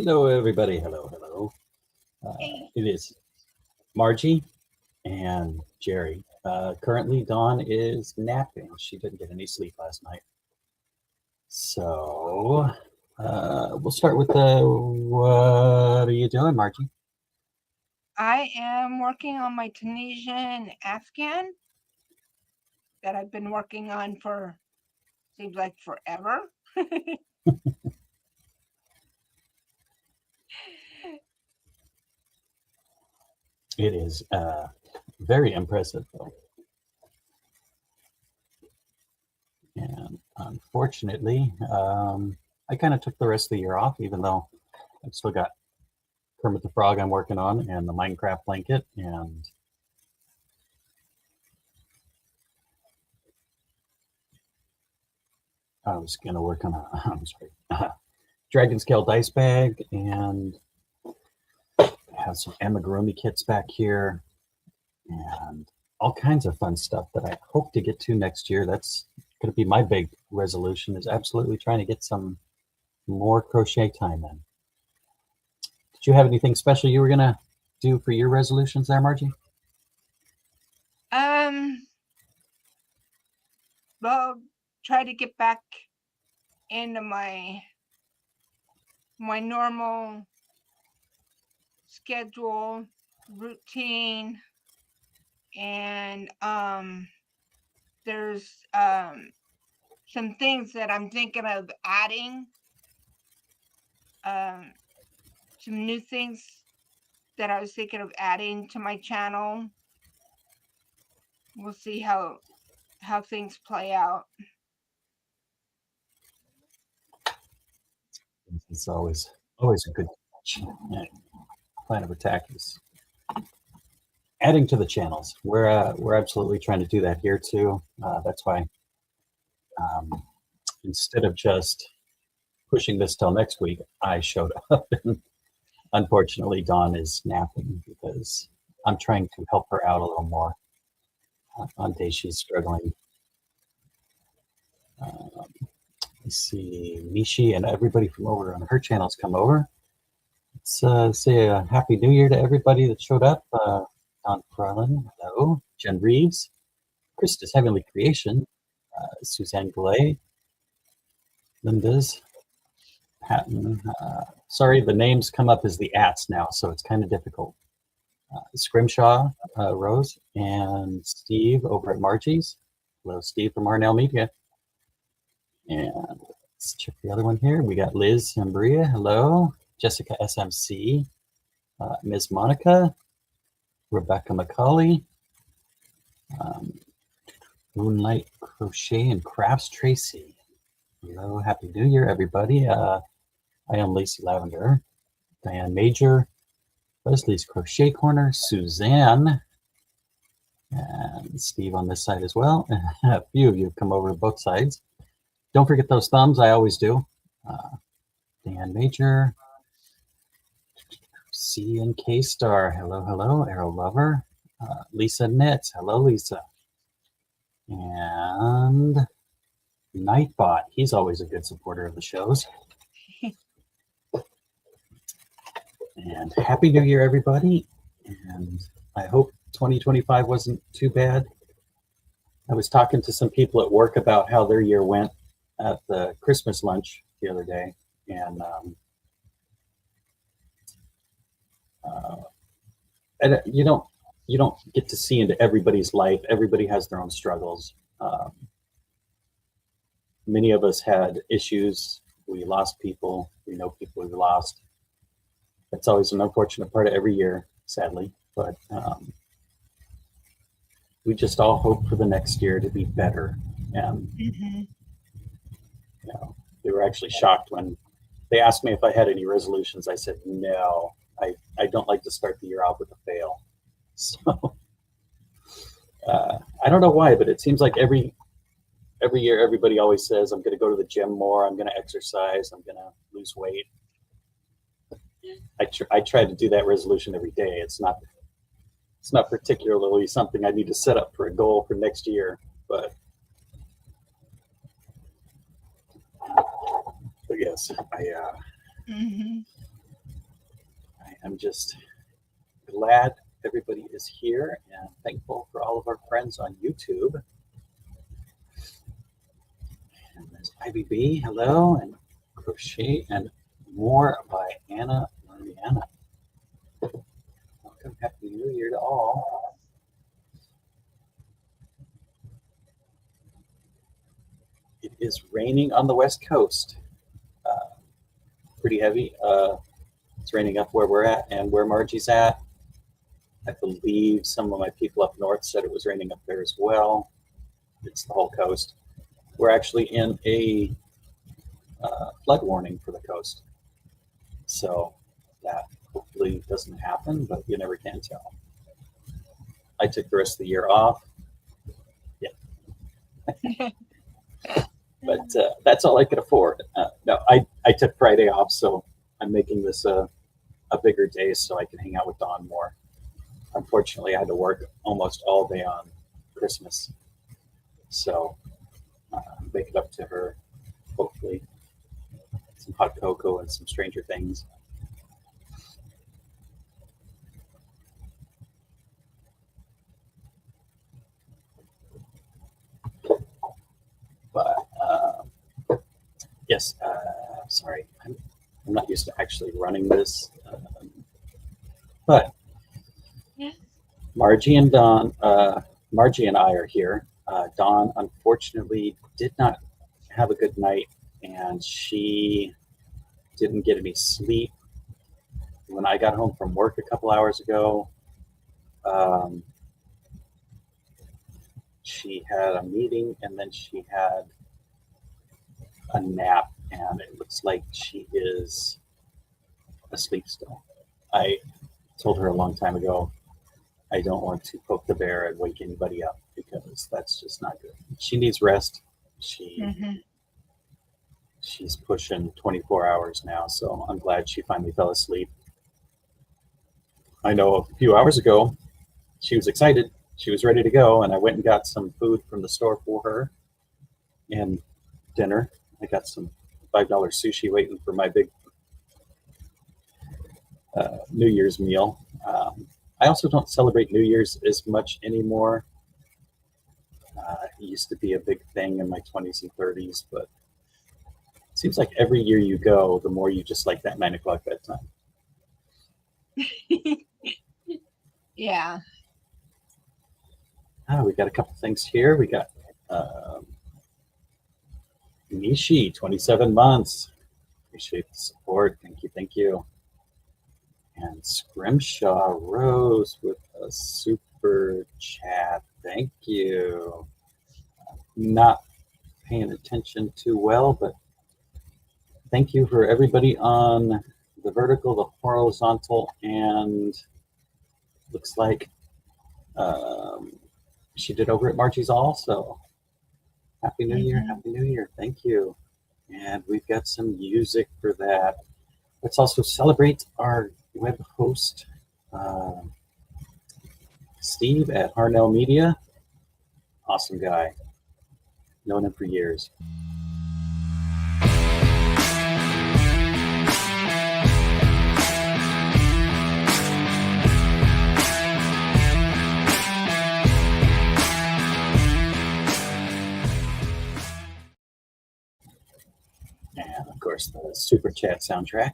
Hello, everybody. Hello, hello. Hey, It is Margie and Jerry. Currently, Dawn is napping. She didn't get any sleep last night. So, we'll start with the what are you doing, Margie? I am working on my Tunisian Afghan that I've been working on for seems like forever. It is very impressive, though. And unfortunately, I kind of took the rest of the year off, even though I've still got Kermit the Frog I'm working on and the Minecraft blanket. And I was going to work on a, I'm sorry, Dragon Scale dice bag and have some amigurumi kits back here and all kinds of fun stuff that I hope to get to next year. That's going to be my big resolution is absolutely trying to get some more crochet time in. Did you have anything special you were going to do for your resolutions there, Margie? um, well, try to get back into my normal schedule, routine, and there's some things that I'm thinking of adding, um, some new things that I was thinking of adding to my channel. We'll see how things play out. It's always a good plan of attack is adding to the channels. We're absolutely trying to do that here too. That's why um, instead of just pushing this till next week, I showed up. And unfortunately, Dawn is napping because I'm trying to help her out a little more on days she's struggling. Let's see, Mishi and everybody from over on her channels come over. Let's say a happy new year to everybody that showed up. Don Carlin, hello. Jen Reeves, Christus Heavenly Creation, Suzanne Goulet, Linda's, Patton. Sorry, the names come up as the ats now, so it's kind of difficult. Scrimshaw, Rose, and Steve over at Margie's. Hello, Steve from Arnell Media. And let's check the other one here. We got Liz and Maria. Hello. Jessica SMC, Ms. Monica, Rebecca McCauley, Moonlight Crochet and Crafts Tracy. Hello, Happy New Year, everybody. I am Lacey Lavender, Diane Major, Leslie's Crochet Corner, Suzanne, and Steve on this side as well. A few of you have come over to both sides. Don't forget those thumbs, I always do. Dan Major, C and K Star, hello, hello. Arrow Lover, Lisa Knits, hello, Lisa. And Nightbot, he's always a good supporter of the shows. And Happy New Year, everybody. And I hope 2025 wasn't too bad. I was talking to some people at work about how their year went at the Christmas lunch the other day. And you don't get to see into everybody's life. Everybody has their own struggles. Many of us had issues. We lost people. We know people we've lost. That's always an unfortunate part of every year, sadly. But we just all hope for the next year to be better. And Mm-hmm. they were actually shocked when they asked me if I had any resolutions. I said no. I don't like to start the year off with a fail. So I don't know why, but it seems like every year everybody always says I'm going to go to the gym more. I'm going to exercise. I'm going to lose weight. I try to do that resolution every day. It's not particularly something I need to set up for a goal for next year, but yes, Mm-hmm. am just glad everybody is here and thankful for all of our friends on YouTube. And there's Ivy B, hello, and Crochet and More by Anna Mariana. Welcome, Happy New Year to all. It is raining on the West Coast. Pretty heavy. It's raining up where we're at and where Margie's at. I believe some of my people up north said it was raining up there as well. It's the whole coast. We're actually in a flood warning for the coast. So that hopefully doesn't happen, but you never can tell. I took the rest of the year off. Yeah. But that's all I could afford. No, I took Friday off, so I'm making this a bigger day so I can hang out with Dawn more. Unfortunately, I had to work almost all day on Christmas. So make it up to her, hopefully. Some hot cocoa and some Stranger Things. But yes, sorry, I'm not used to actually running this. But Yes. Margie and Dawn, Margie and I are here. Dawn unfortunately did not have a good night, and she didn't get any sleep. When I got home from work a couple hours ago, she had a meeting and then she had a nap, and it looks like she is asleep still. I told her a long time ago, I don't want to poke the bear and wake anybody up because that's just not good. She needs rest. She's pushing 24 hours now, so I'm glad she finally fell asleep. I know a few hours ago, she was excited. She was ready to go, and I went and got some food from the store for her and dinner. I got some $5 sushi waiting for my big New Year's meal. I also don't celebrate New Year's as much anymore. It used to be a big thing in my 20s and 30s, but it seems like every year you go, the more you just like that 9 o'clock bedtime. Yeah. We got a couple things here. We got Nishi, 27 months. Appreciate the support. Thank you. Thank you. And Scrimshaw Rose with a super chat. Thank you. Not paying attention too well, but thank you for everybody on the vertical, the horizontal, and looks like she did over at Margie's also. Happy New Year, Happy New Year. Thank you. And we've got some music for that. Let's also celebrate our web host, Steve at Harnell Media. Awesome guy. Known him for years. And of course, the Super Chat soundtrack.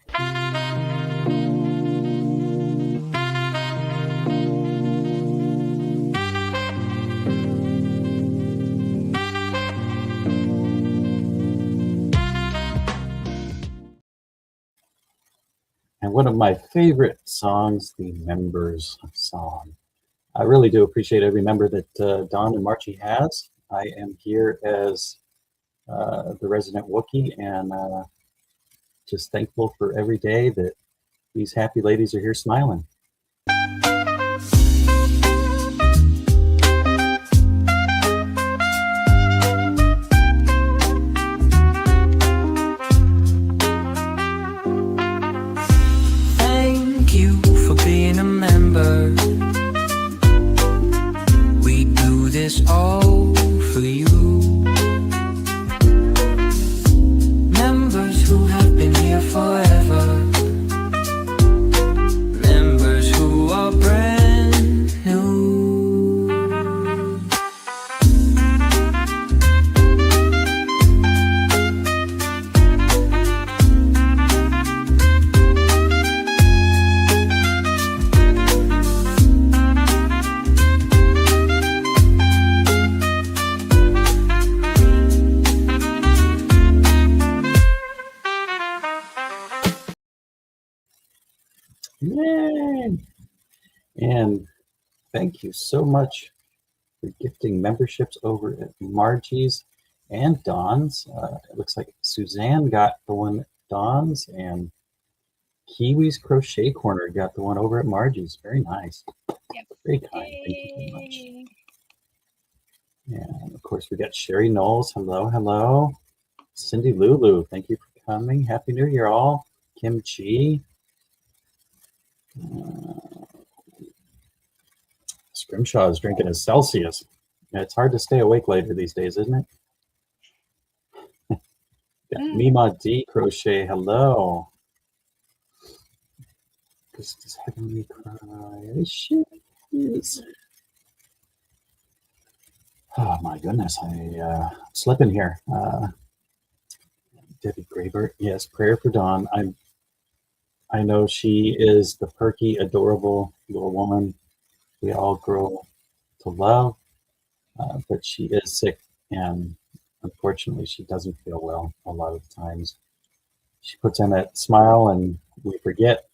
And one of my favorite songs, the Members song. I really do appreciate every member that Dawn and Margie has. I am here as the resident Wookiee, and just thankful for every day that these happy ladies are here smiling. Thank you for being a member. We do this all for you. Members who have been here forever. Yay! And thank you so much for gifting memberships over at Margie's and Dawn's. It looks like Suzanne got the one at Dawn's, and Kiwi's Crochet Corner got the one over at Margie's. Very nice. Yep. Very kind. Thank you very much. Yay. And of course, we got Sherry Knowles. Hello, hello. Cindy Lulu, thank you for coming. Happy New Year, all. Kim Chi. Scrimshaw is drinking his Celsius. Yeah, it's hard to stay awake later these days, isn't it? Got Mima D Crochet. Hello. Christus Heavenly Creations. Oh my goodness, I slipping here. Debbie Graber, yes, prayer for Dawn. I know she is the perky, adorable little woman we all grow to love, but she is sick, and unfortunately, she doesn't feel well a lot of the times. She puts on that smile, and we forget.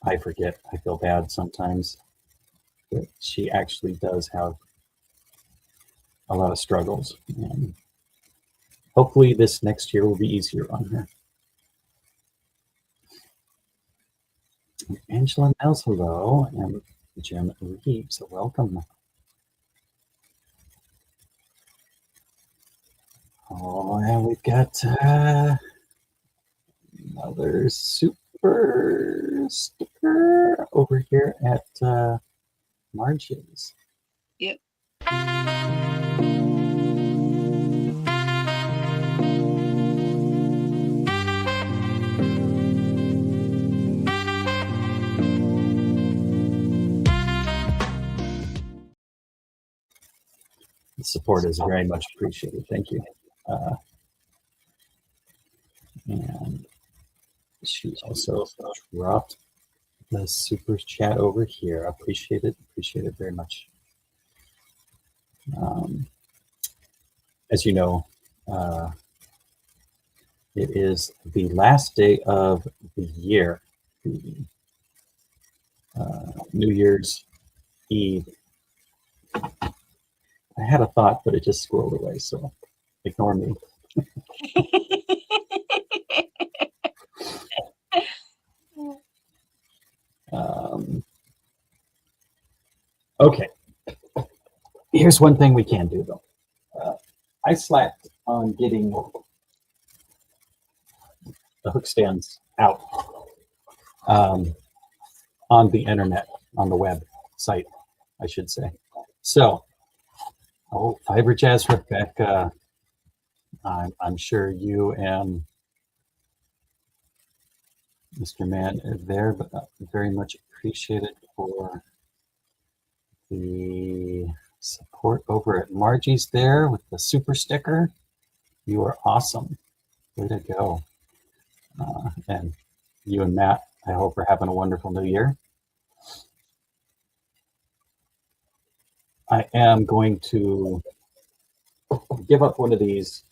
I forget. I feel bad sometimes, but she actually does have a lot of struggles, and hopefully this next year will be easier on her. Angela Nels, hello, and Jim Reeves, welcome. Oh, and we've got another super sticker over here at Margie's. Yep. The support is very much appreciated. Thank you. And she also dropped the super chat over here. Appreciate it very much. As you know, it is the last day of the year, the New Year's Eve. I had a thought, but it just squirreled away, so ignore me. Okay. Here's one thing we can do, though. I slacked on getting the hook stands out on the internet, on the web site, I should say. So, Fiber Jazz Rebecca, I'm sure you and Mr. Mann are there, but very much appreciated for the support over at Margie's there with the super sticker. You are awesome. Way to go. And you and Matt, I hope are having a wonderful new year. I am going to give up one of these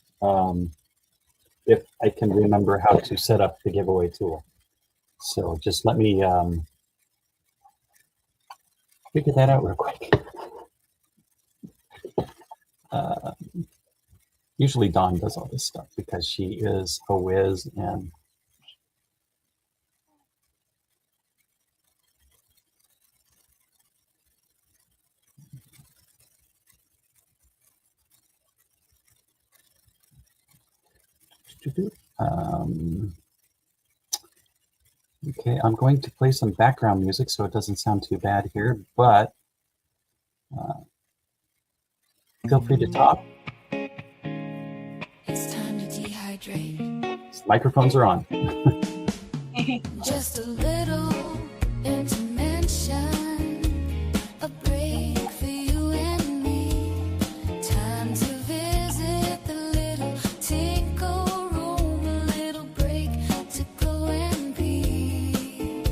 if I can remember how to set up the giveaway tool. So just let me figure that out real quick. Usually Dawn does all this stuff because she is a whiz and okay, I'm going to play some background music so it doesn't sound too bad here, but feel free to talk. It's time to dehydrate. Microphones are on. Just a little intervention, a break for you and me. Time to visit the little tinkle room, a little break to go and be.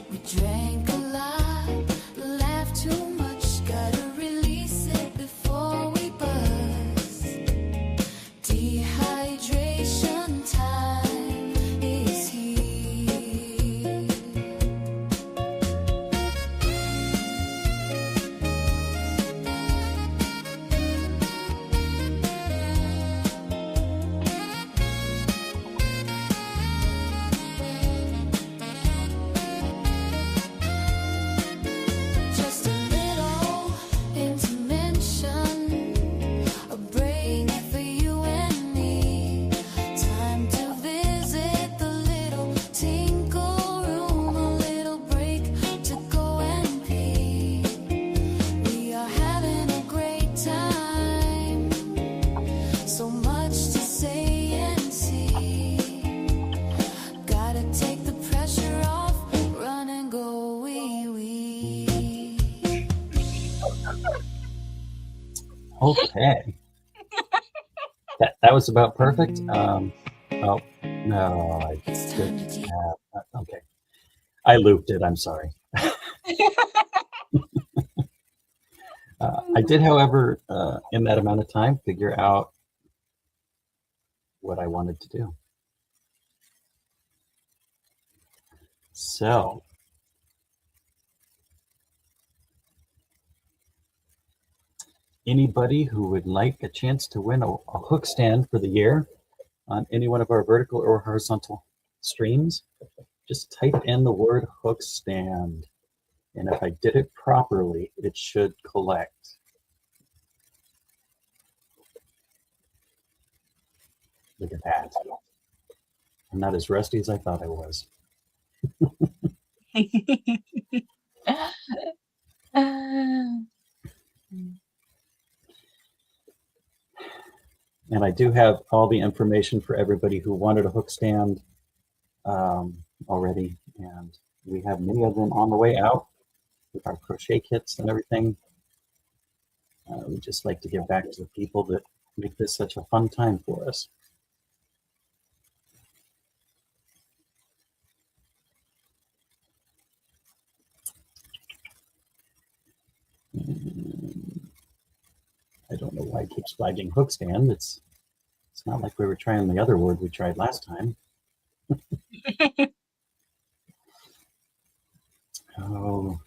We drank a lot, laughed too much, gotta release it before we buzz. Dehydration time is here. Okay. That was about perfect. Oh no, I It's did. time to Okay, I looped it. I'm sorry. I did, however, in that amount of time, figure out what I wanted to do. So, anybody who would like a chance to win a hook stand for the year on any one of our vertical or horizontal streams, just type in the word hook stand. And if I did it properly, it should collect. Look at that. I'm not as rusty as I thought I was. And I do have all the information for everybody who wanted a hook stand already. And we have many of them on the way out with our crochet kits and everything. We just like to give back to the people that make this such a fun time for us. I don't know why it keeps flagging hook stand. It's not like we were trying the other word we tried last time. Oh,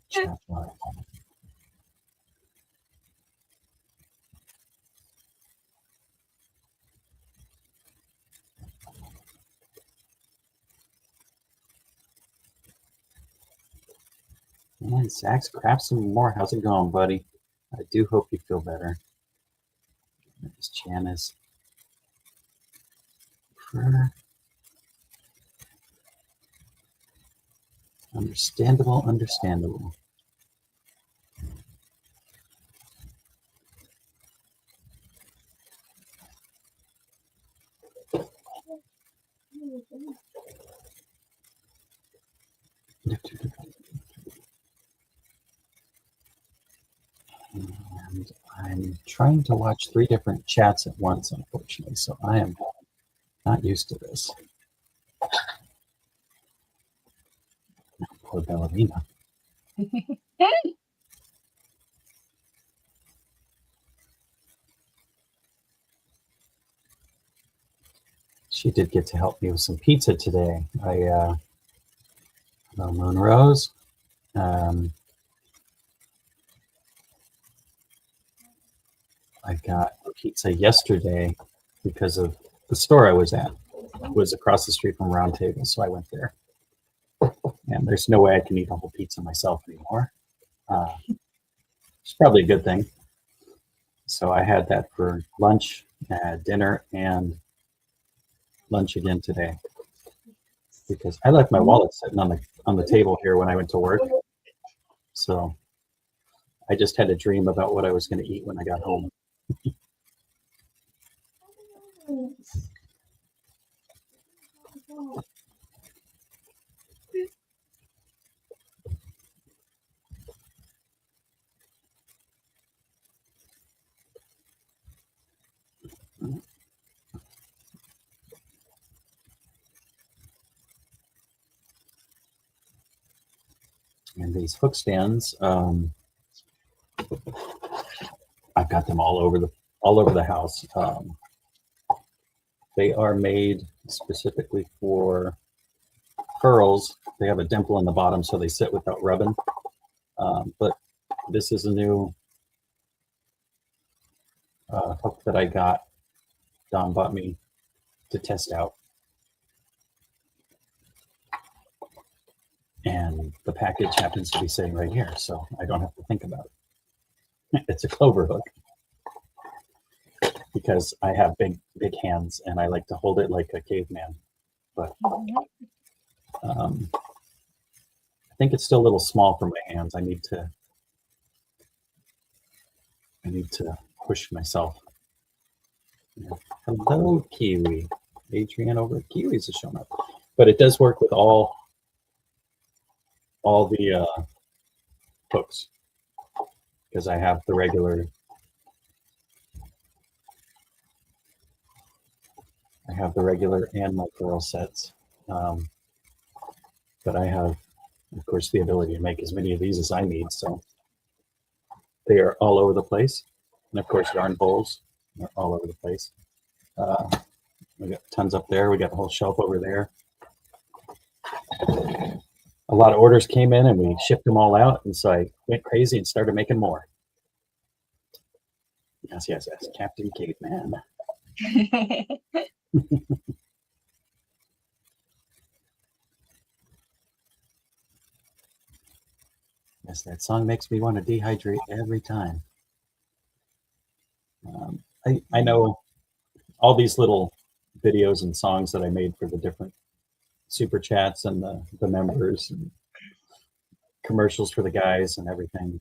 chat line. And Sax Crafts some more. How's it going, buddy? I do hope you feel better. There's Janice. Understandable, understandable. And I'm trying to watch 3 different chats at once, unfortunately, so I am not used to this. Poor ballerina. She did get to help me with some pizza today. Hello, Moon Rose. I got pizza yesterday because of the store I was at. It was across the street from Round Table, so I went there. And there's no way I can eat a whole pizza myself anymore. It's probably a good thing. So I had that for lunch, dinner, and lunch again today. Because I left my wallet sitting on the table here when I went to work. So I just had a dream about what I was going to eat when I got home. And these hook stands, I've got them all over the house. They are made specifically for pearls. They have a dimple in the bottom, so they sit without rubbing. But this is a new hook that I got. Don bought me to test out. And the package happens to be sitting right here, so I don't have to think about it. It's a clover hook because I have big hands and I like to hold it like a caveman. But I think it's still a little small for my hands. I need to push myself. Yeah. Hello, Kiwi. Adrian over at Kiwis has shown up. But it does work with all the hooks. because I have the regular. I have the regular and my Corel sets, but I have, of course, the ability to make as many of these as I need. So they are all over the place, and of course, yarn bowls are all over the place. We got tons up there. We got the whole shelf over there. A lot of orders came in, and we shipped them all out, and so I went crazy and started making more. Yes, yes, yes, Captain Caveman. Yes, that song makes me want to dehydrate every time. I know all these little videos and songs that I made for the different super chats and the members and commercials for the guys and everything.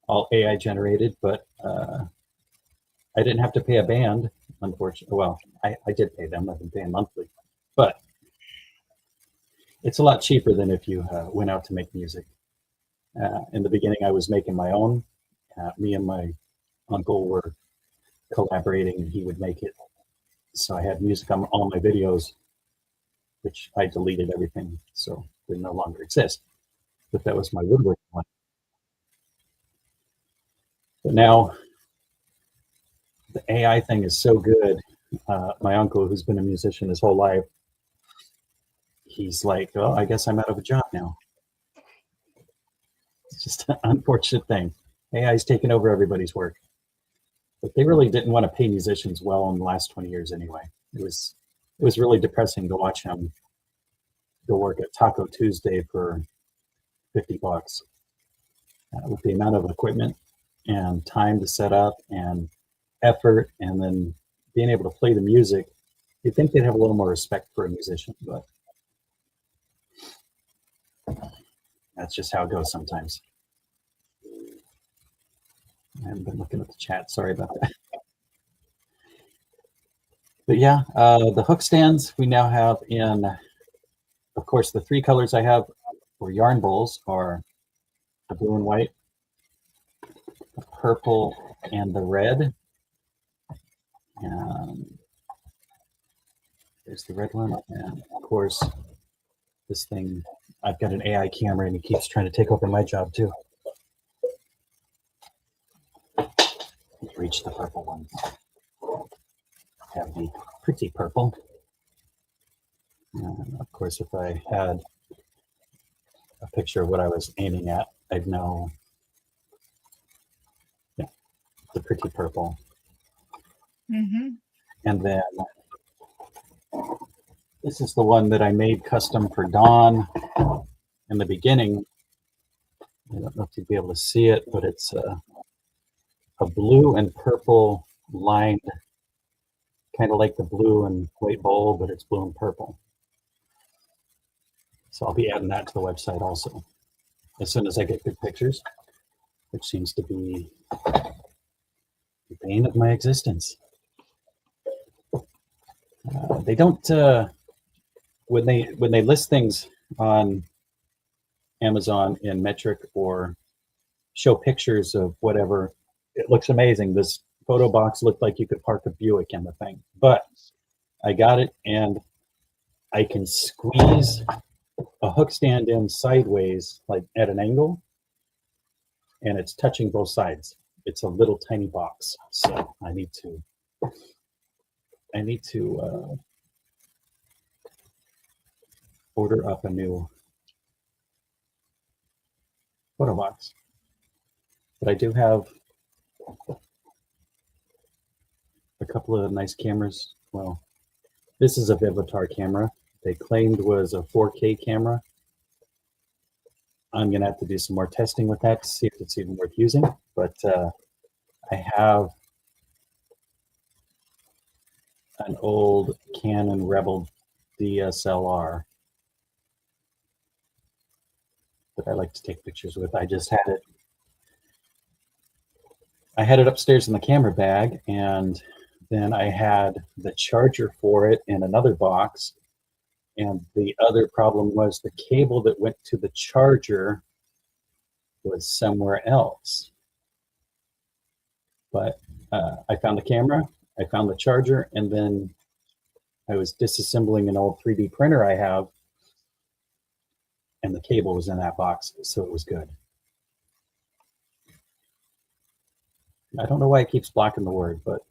All AI generated, but I didn't have to pay a band, unfortunately. Well, I did pay them. I've been paying monthly, but it's a lot cheaper than if you went out to make music. In the beginning, I was making my own. Me and my uncle were collaborating, and he would make it. So I had music on all my videos, which I deleted everything, so they no longer exist. But that was my woodworking one. But now the AI thing is so good. My uncle, who's been a musician his whole life, he's like, "Oh, I guess I'm out of a job now." It's just an unfortunate thing. AI's taken over everybody's work. But they really didn't want to pay musicians well in the last 20 years anyway. It was really depressing to watch him go work at Taco Tuesday for $50 with the amount of equipment and time to set up and effort, and then being able to play the music. You'd think they'd have a little more respect for a musician, but that's just how it goes sometimes. I haven't been looking at the chat. Sorry about that. But yeah, the hook stands we now have in, of course, the three colors I have for yarn bowls are the blue and white, the purple, and the red. There's the red one, and of course, this thing, I've got an AI camera, and he keeps trying to take over my job too. Reach the purple ones. Have the pretty purple. And of course, if I had a picture of what I was aiming at, I'd know. Yeah, the pretty purple. And then this is the one that I made custom for Dawn in the beginning. I don't know if you'd be able to see it, but it's a blue and purple lined, kind of like the blue and white bowl, but it's blue and purple. So I'll be adding that to the website also, as soon as I get good pictures, which seems to be the bane of my existence. They don't, when they list things on Amazon in Metric or show pictures of whatever, it looks amazing. This photo box looked like you could park a Buick in the thing, but I got it, and I can squeeze a hook stand in sideways, like at an angle, and it's touching both sides. It's a little tiny box, so I need to order up a new photo box. But I do have a couple of nice cameras. Well, this is a Vivitar camera. They claimed was a 4K camera. I'm gonna have to do some more testing with that to see if it's even worth using. But I have an old Canon Rebel DSLR that I like to take pictures with. I just had it. I had it upstairs in the camera bag, and then I had the charger for it in another box. And the other problem was the cable that went to the charger was somewhere else. But I found the camera, I found the charger, and then I was disassembling an old 3D printer I have, and the cable was in that box, so it was good. I don't know why it keeps blocking the word, but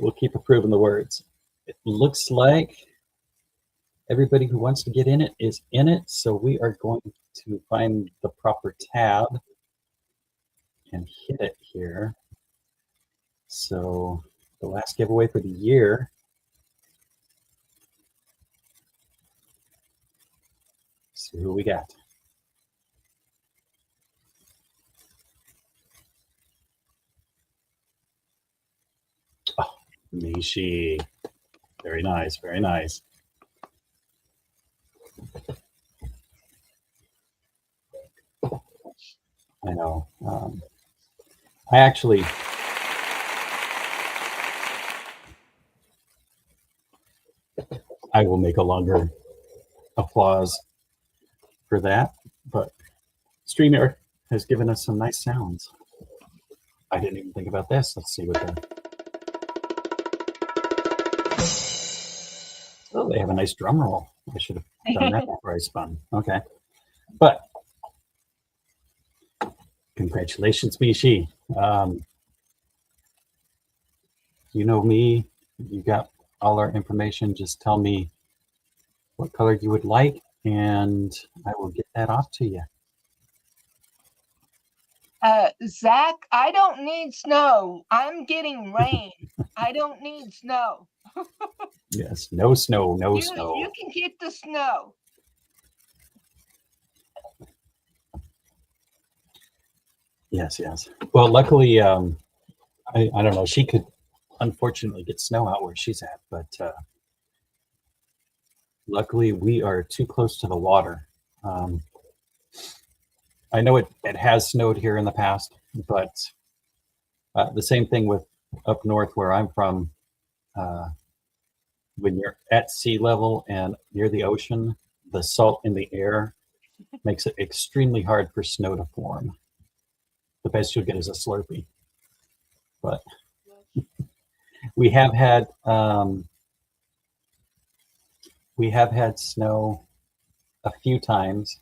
we'll keep approving the words. It looks like everybody who wants to get in it is in it, so we are going to find the proper tab and hit it here. So the last giveaway for the year. Let's see who we got. Oh, Mishi. Very nice, very nice. I know. I actually I will make a longer applause for that, but StreamYard has given us some nice sounds. I didn't even think about this. Let's see what the... Oh, they have a nice drum roll. I should have done that before I spun. Okay. But congratulations, Mishi. You know me. You got all our information. Just tell me what color you would like, and I will get that off to you. Zach, I don't need snow. I'm getting rain. I don't need snow. Yes, no snow, no snow. You can get the snow. Yes, yes. Well, luckily, I don't know. She could unfortunately get snow out where she's at, but luckily we are too close to the water. I know it has snowed here in the past, but the same thing with up north where I'm from. When you're at sea level and near the ocean, the salt in the air makes it extremely hard for snow to form. The best you'll get is a Slurpee. But we have had snow a few times,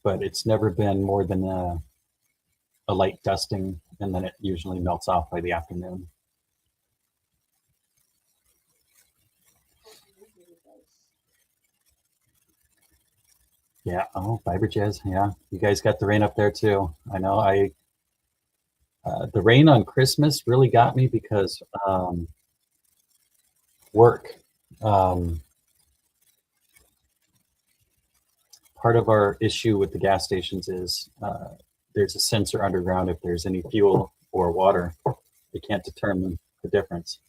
but it's never been more than a light dusting, and then it usually melts off by the afternoon. Yeah. Oh, Fiber Jazz. Yeah, you guys got the rain up there too. I know. The rain on Christmas really got me because work. Part of our issue with the gas stations is there's a sensor underground. If there's any fuel or water, we can't determine the difference.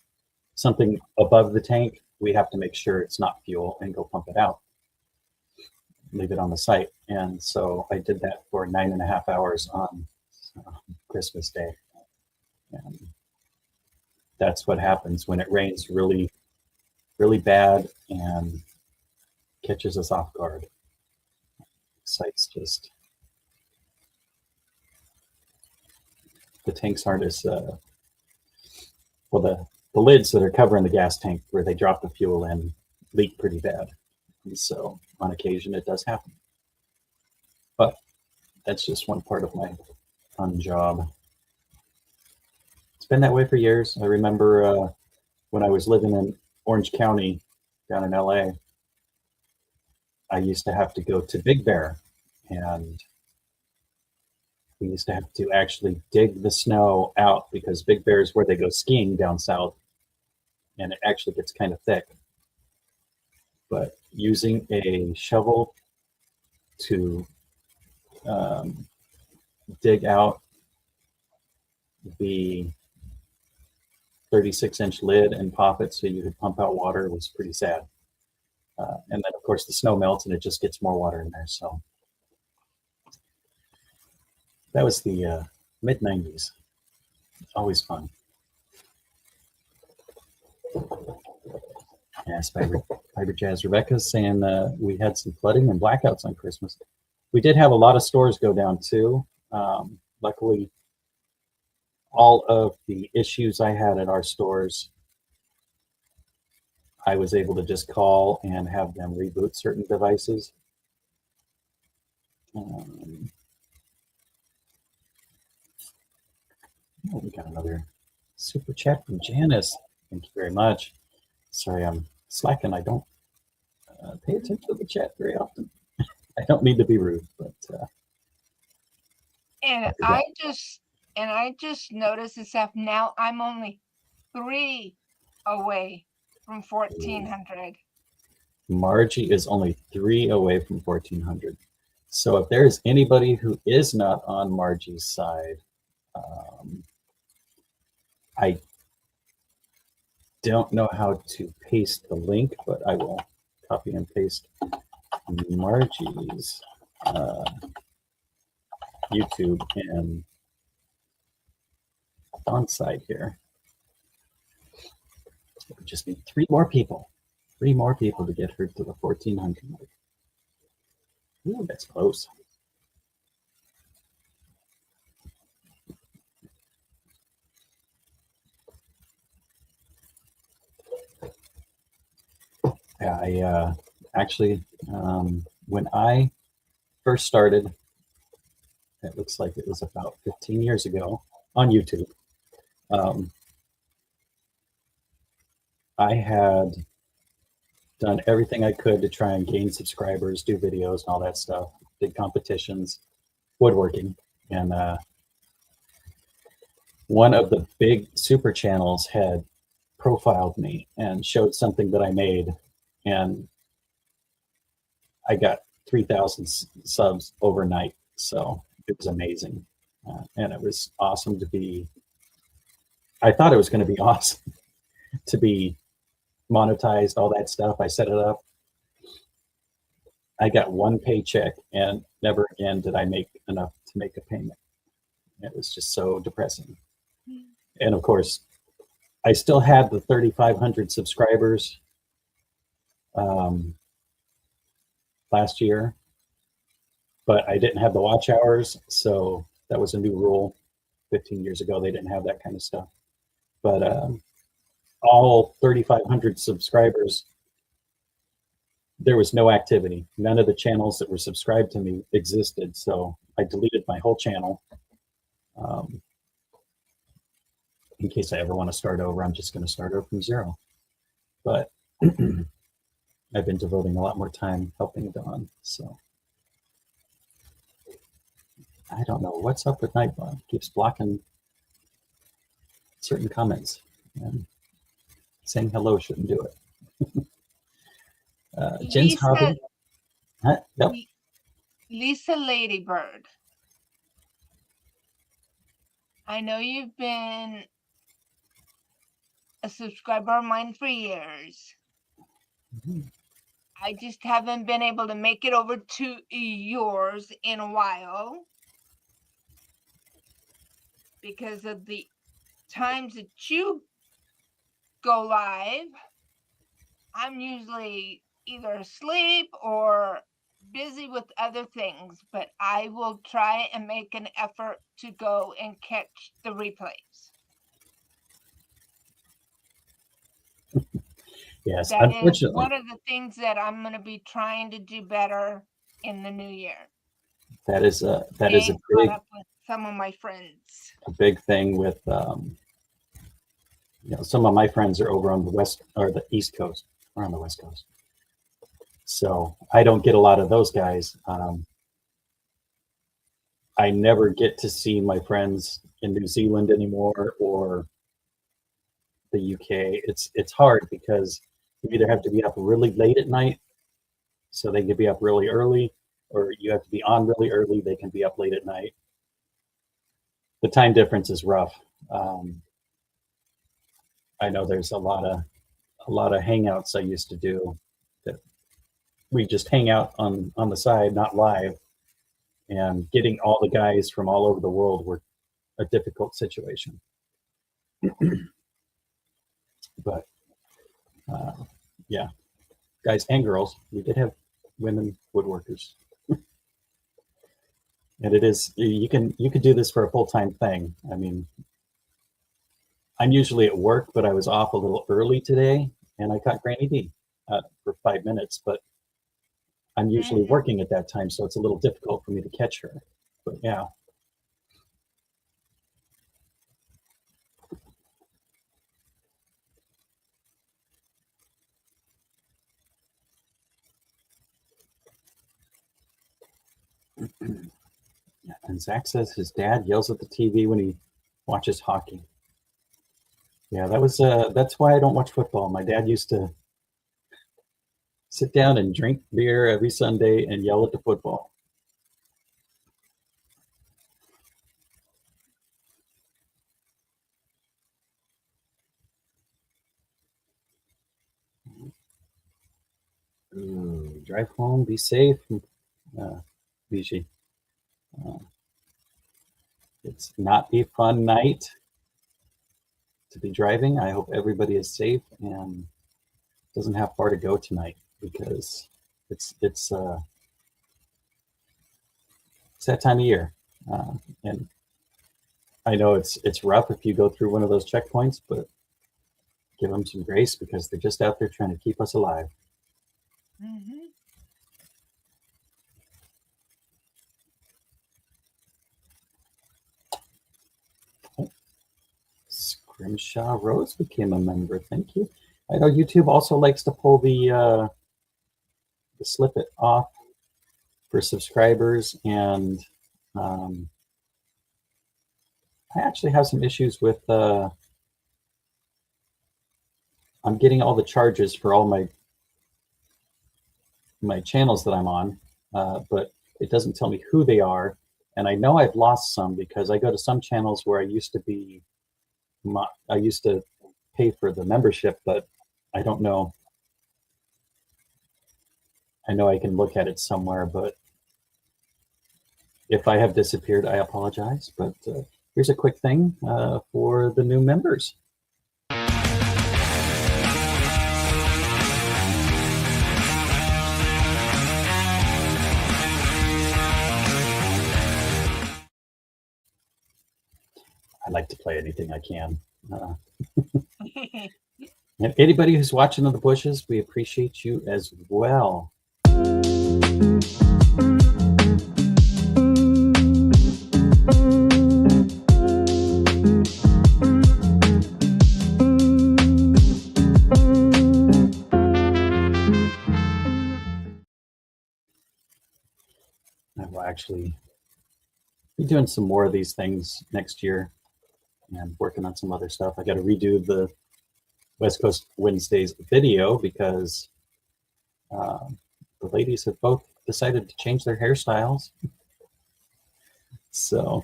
Something above the tank, we have to make sure it's not fuel and go pump it out. Leave it on the site. And so I did that for 9.5 hours on Christmas Day. And that's what happens when it rains really, really bad and catches us off guard. Site's just, the tanks aren't as, well, the lids that are covering the gas tank where they drop the fuel in leak pretty bad. And so on occasion it does happen. But that's just one part of my fun job. It's been that way for years. I remember when I was living in Orange County down in LA, I used to have to go to Big Bear, and we used to have to actually dig the snow out because Big Bear is where they go skiing down south, and it actually gets kind of thick. But using a shovel to dig out the 36-inch lid and pop it so you could pump out water was pretty sad. And then, of course, the snow melts and it just gets more water in there. So that was the mid-90s. Always fun. Yeah, Fiber Jazz Rebecca's saying we had some flooding and blackouts on Christmas. We did have a lot of stores go down too. Luckily, all of the issues I had at our stores, I was able to just call and have them reboot certain devices. Oh, we got another super chat from Janice. Thank you very much. Sorry, I'm slacking. I don't pay attention to the chat very often. I don't mean to be rude, but And I just noticed this stuff now. I'm only 3 away from 1400. Margie is only 3 away from 1400. So if there's anybody who is not on Margie's side, I don't know how to paste the link, but I will copy and paste Margie's YouTube and on side here. We just need 3 more people. 3 more people to get her to the 1400 mark. Ooh, that's close. I actually, when I first started, it looks like it was about 15 years ago on YouTube. I had done everything I could to try and gain subscribers, do videos and all that stuff, did competitions, woodworking. And one of the big super channels had profiled me and showed something that I made. And I got 3,000 subs overnight. So it was amazing. And it was awesome to be, I thought it was going to be awesome to be monetized, all that stuff. I set it up. I got 1 paycheck and never again did I make enough to make a payment. It was just so depressing. And of course, I still had the 3,500 subscribers last year, but I didn't have the watch hours. So that was a new rule 15 years ago. They didn't have that kind of stuff. But all 3,500 subscribers, there was no activity. None of the channels that were subscribed to me existed. So I deleted my whole channel. In case I ever want to start over, I'm just going to start over from 0. But I've been devoting a lot more time helping Dawn. So I don't know what's up with Nightbot. Keeps blocking certain comments. And saying hello shouldn't do it. Jen's Lisa, hobby. Huh? Yep. Lisa Ladybird. I know you've been a subscriber of mine for years. Mhm. I just haven't been able to make it over to yours in a while because of the times that you go live. I'm usually either asleep or busy with other things, but I will try and make an effort to go and catch the replays. Yes, That is unfortunately. one of the things that I'm going to be trying to do better in the new year. That is a Staying caught big up with some of my friends. thing with some of my friends are over on the west or the east coast or on the west coast. So I don't get a lot of those guys. I never get to see my friends in New Zealand anymore or the UK. It's hard because you either have to be up really late at night so they can be up really early, or you have to be on really early, they can be up late at night. The time difference is rough. I know there's a lot of hangouts I used to do that we just hang out on the side, not live, and getting all the guys from all over the world were a difficult situation. But yeah, guys and girls. We did have women woodworkers. And it is, you could do this for a full-time thing. I mean, I'm usually at work, but I was off a little early today, and I caught Granny D for 5 minutes, but I'm usually working at that time, so it's a little difficult for me to catch her. But yeah. Yeah, and Zach says his dad yells at the TV when he watches hockey. Yeah, that's why I don't watch football. My dad used to sit down and drink beer every Sunday and yell at the football. Ooh, drive home, be safe, Vichy. It's not a fun night to be driving. I hope everybody is safe and doesn't have far to go tonight, because it's that time of year, and I know it's rough if you go through one of those checkpoints, but give them some grace, because they're just out there trying to keep us alive. Scrimshaw Rose became a member. Thank you. I know YouTube also likes to pull the slip it off for subscribers, and I actually have some issues with I'm getting all the charges for all my channels that I'm on, but it doesn't tell me who they are, and I know I've lost some because I go to some channels where I used to pay for the membership, but I don't know. I know I can look at it somewhere, but if I have disappeared, I apologize. But here's a quick thing for the new members. I like to play anything I can. And anybody who's watching in the bushes, we appreciate you as well. I will actually be doing some more of these things next year and working on some other stuff. I got to redo the West Coast Wednesdays video because the ladies have both decided to change their hairstyles. So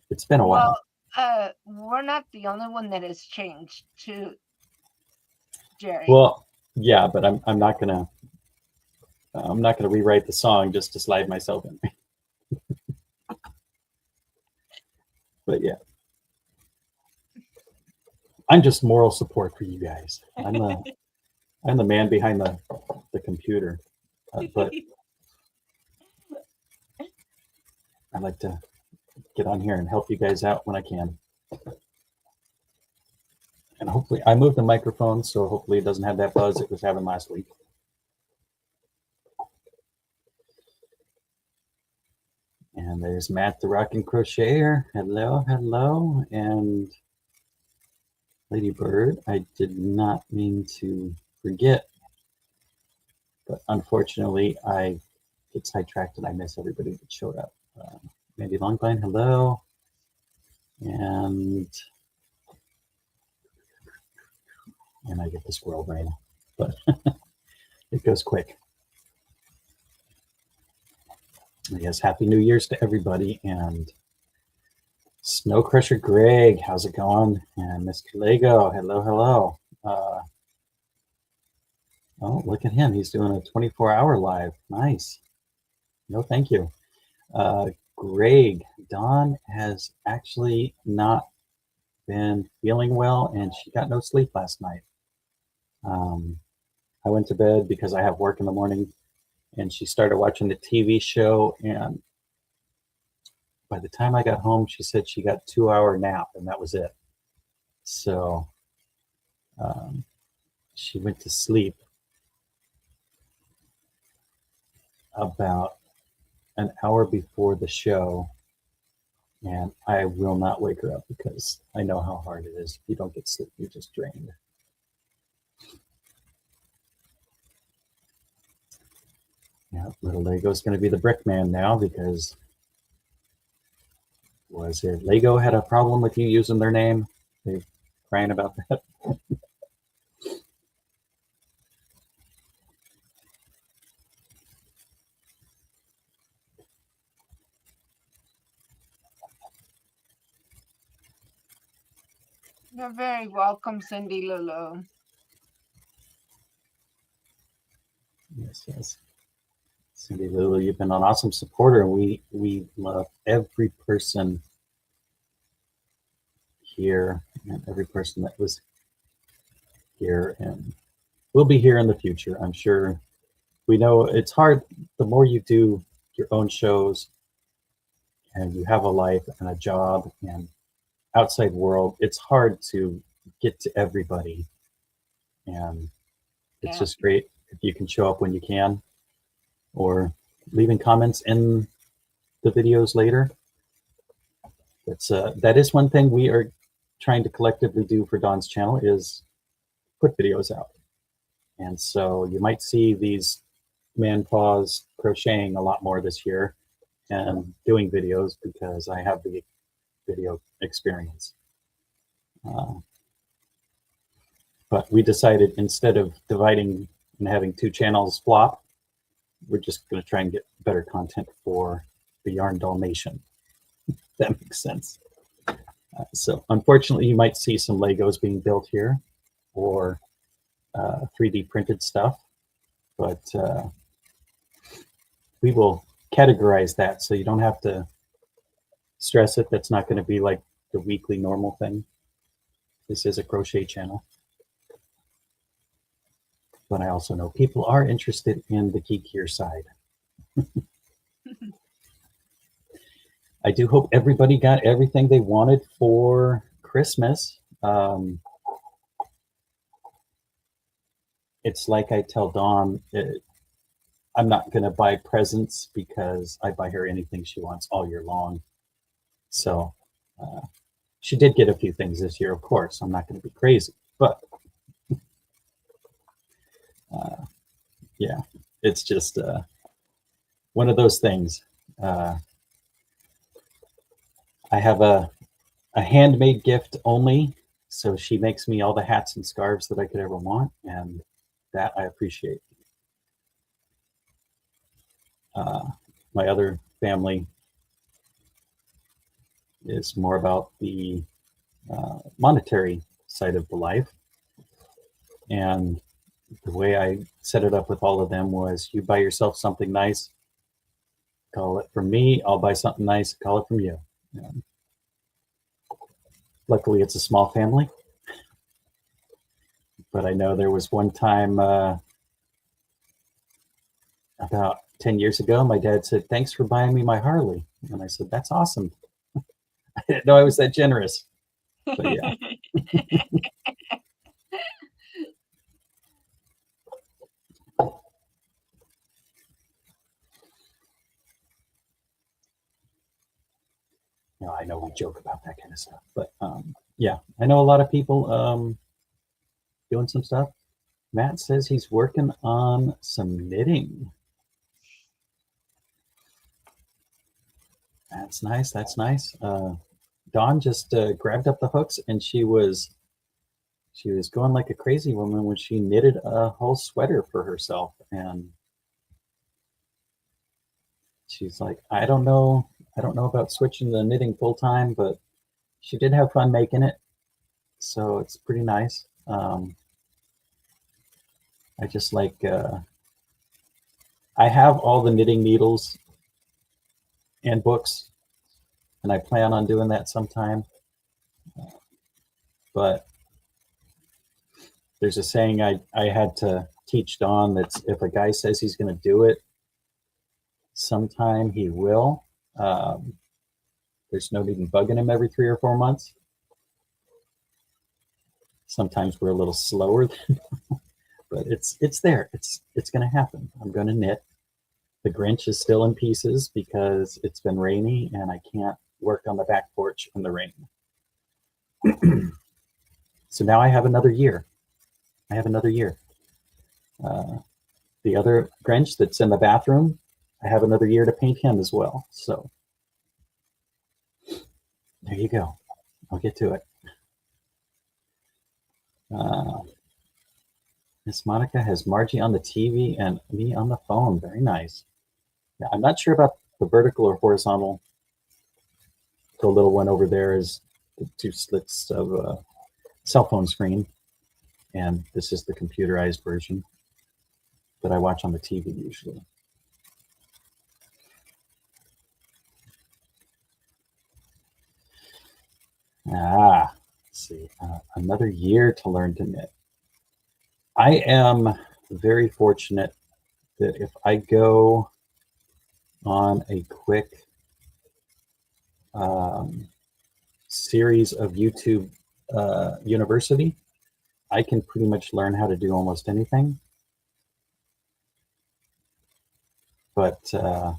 it's been a while. Well, we're not the only one that has changed to Jerry. Well, yeah, but I'm not gonna rewrite the song just to slide myself in. But yeah, I'm just moral support for you guys. I'm the man behind the computer, but I like to get on here and help you guys out when I can. And hopefully, I moved the microphone, so hopefully it doesn't have that buzz it was having last week. And there's Matt the Rockin' Crocheter. Hello, hello. And Lady Bird, I did not mean to forget, but unfortunately I get sidetracked and I miss everybody that showed up. Mandy Longpine, hello. And I get the squirrel brain, but it goes quick. Yes, Happy New Year's to everybody. And Snow Crusher Greg, how's it going? And Mr. Lego, hello, hello. Oh, look at him. He's doing a 24-hour live. Nice. No, thank you. Greg, Dawn has actually not been feeling well, and she got no sleep last night. I went to bed because I have work in the morning, and she started watching the TV show. And by the time I got home, she said she got 2 hour nap, and that was it. So she went to sleep about an hour before the show, and I will not wake her up because I know how hard it is. If you don't get sleep, you're just drained. Yeah, little Lego's going to be the brick man now because was it Lego had a problem with you using their name? They crying about that. You're very welcome, Cindy Lulu. Yes, yes. Cindy Lulu, you've been an awesome supporter, and we love every person here and every person that was here and will be here in the future. I'm sure. We know it's hard. The more you do your own shows and you have a life and a job and outside world, it's hard to get to everybody. And it's just great if you can show up when you can, or leaving comments in the videos later. That is one thing we are trying to collectively do for Dawn's channel, is put videos out. And so you might see these man paws crocheting a lot more this year and doing videos because I have the video experience. But we decided, instead of dividing and having two channels flop, we're just going to try and get better content for the Yarn Doll Nation. That makes sense. So unfortunately, you might see some Legos being built here, or 3D printed stuff, but we will categorize that so you don't have to stress it. That's not going to be like the weekly normal thing. This is a crochet channel. But I also know people are interested in the geekier side. I do hope everybody got everything they wanted for Christmas. It's like I tell Dawn, I'm not going to buy presents because I buy her anything she wants all year long. So she did get a few things this year, of course. I'm not going to be crazy, but yeah, it's just one of those things. I have a handmade gift only, so she makes me all the hats and scarves that I could ever want, and that I appreciate. My other family is more about the monetary side of the life, and the way I set it up with all of them was, you buy yourself something nice, call it from me. I'll buy something nice, call it from you. Luckily, it's a small family. But I know there was one time about 10 years ago, my dad said, "Thanks for buying me my Harley." And I said, "That's awesome." I didn't know I was that generous. But yeah. You know, I know we joke about that kind of stuff, but yeah, I know a lot of people doing some stuff. Matt says he's working on some knitting. That's nice. That's nice. Dawn just grabbed up the hooks, and she was going like a crazy woman when she knitted a whole sweater for herself. And she's like, I don't know about switching to knitting full time, but she did have fun making it, so it's pretty nice. I just like I have all the knitting needles and books, and I plan on doing that sometime. But there's a saying I had to teach Dawn that if a guy says he's going to do it, sometime he will. There's no need in bugging him every 3 or 4 months. Sometimes we're a little slower, but it's there. It's going to happen. I'm going to knit. The Grinch is still in pieces because it's been rainy and I can't work on the back porch in the rain. So now I have another year. The other Grinch that's in the bathroom, I have another year to paint him as well. So there you go. I'll get to it. Miss Monica has Margie on the TV and me on the phone. Very nice. Yeah, I'm not sure about the vertical or horizontal. The little one over there is the 2 slits of a cell phone screen. And this is the computerized version that I watch on the TV usually. Let's see, another year to learn to knit. I am very fortunate that if I go on a quick series of YouTube University, I can pretty much learn how to do almost anything. But I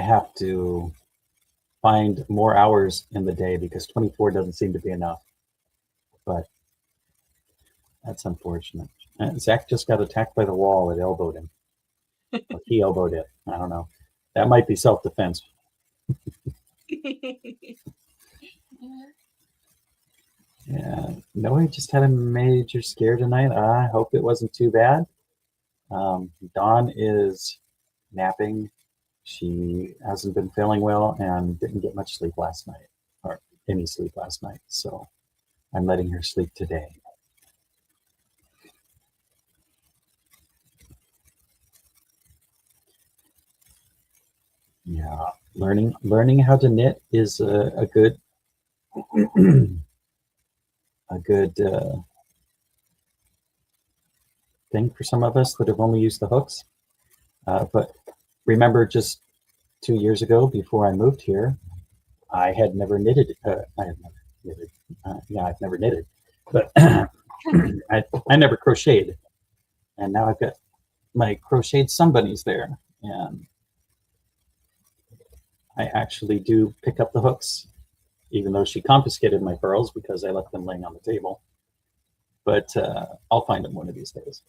have to find more hours in the day because 24 doesn't seem to be enough. But that's unfortunate. Zach just got attacked by the wall. It elbowed him. Or he elbowed it. I don't know. That might be self-defense. Yeah, Noe just had a major scare tonight. I hope it wasn't too bad. Dawn is napping. She hasn't been feeling well and didn't get much sleep last night, or any sleep last night. So I'm letting her sleep today. Yeah, learning how to knit is a good thing for some of us that have only used the hooks. But remember, just 2 years ago, before I moved here, I had never knitted. I've never knitted, but I never crocheted. And now I've got my crocheted sunbunnies there, and I actually do pick up the hooks, even though she confiscated my pearls because I left them laying on the table. But I'll find them one of these days.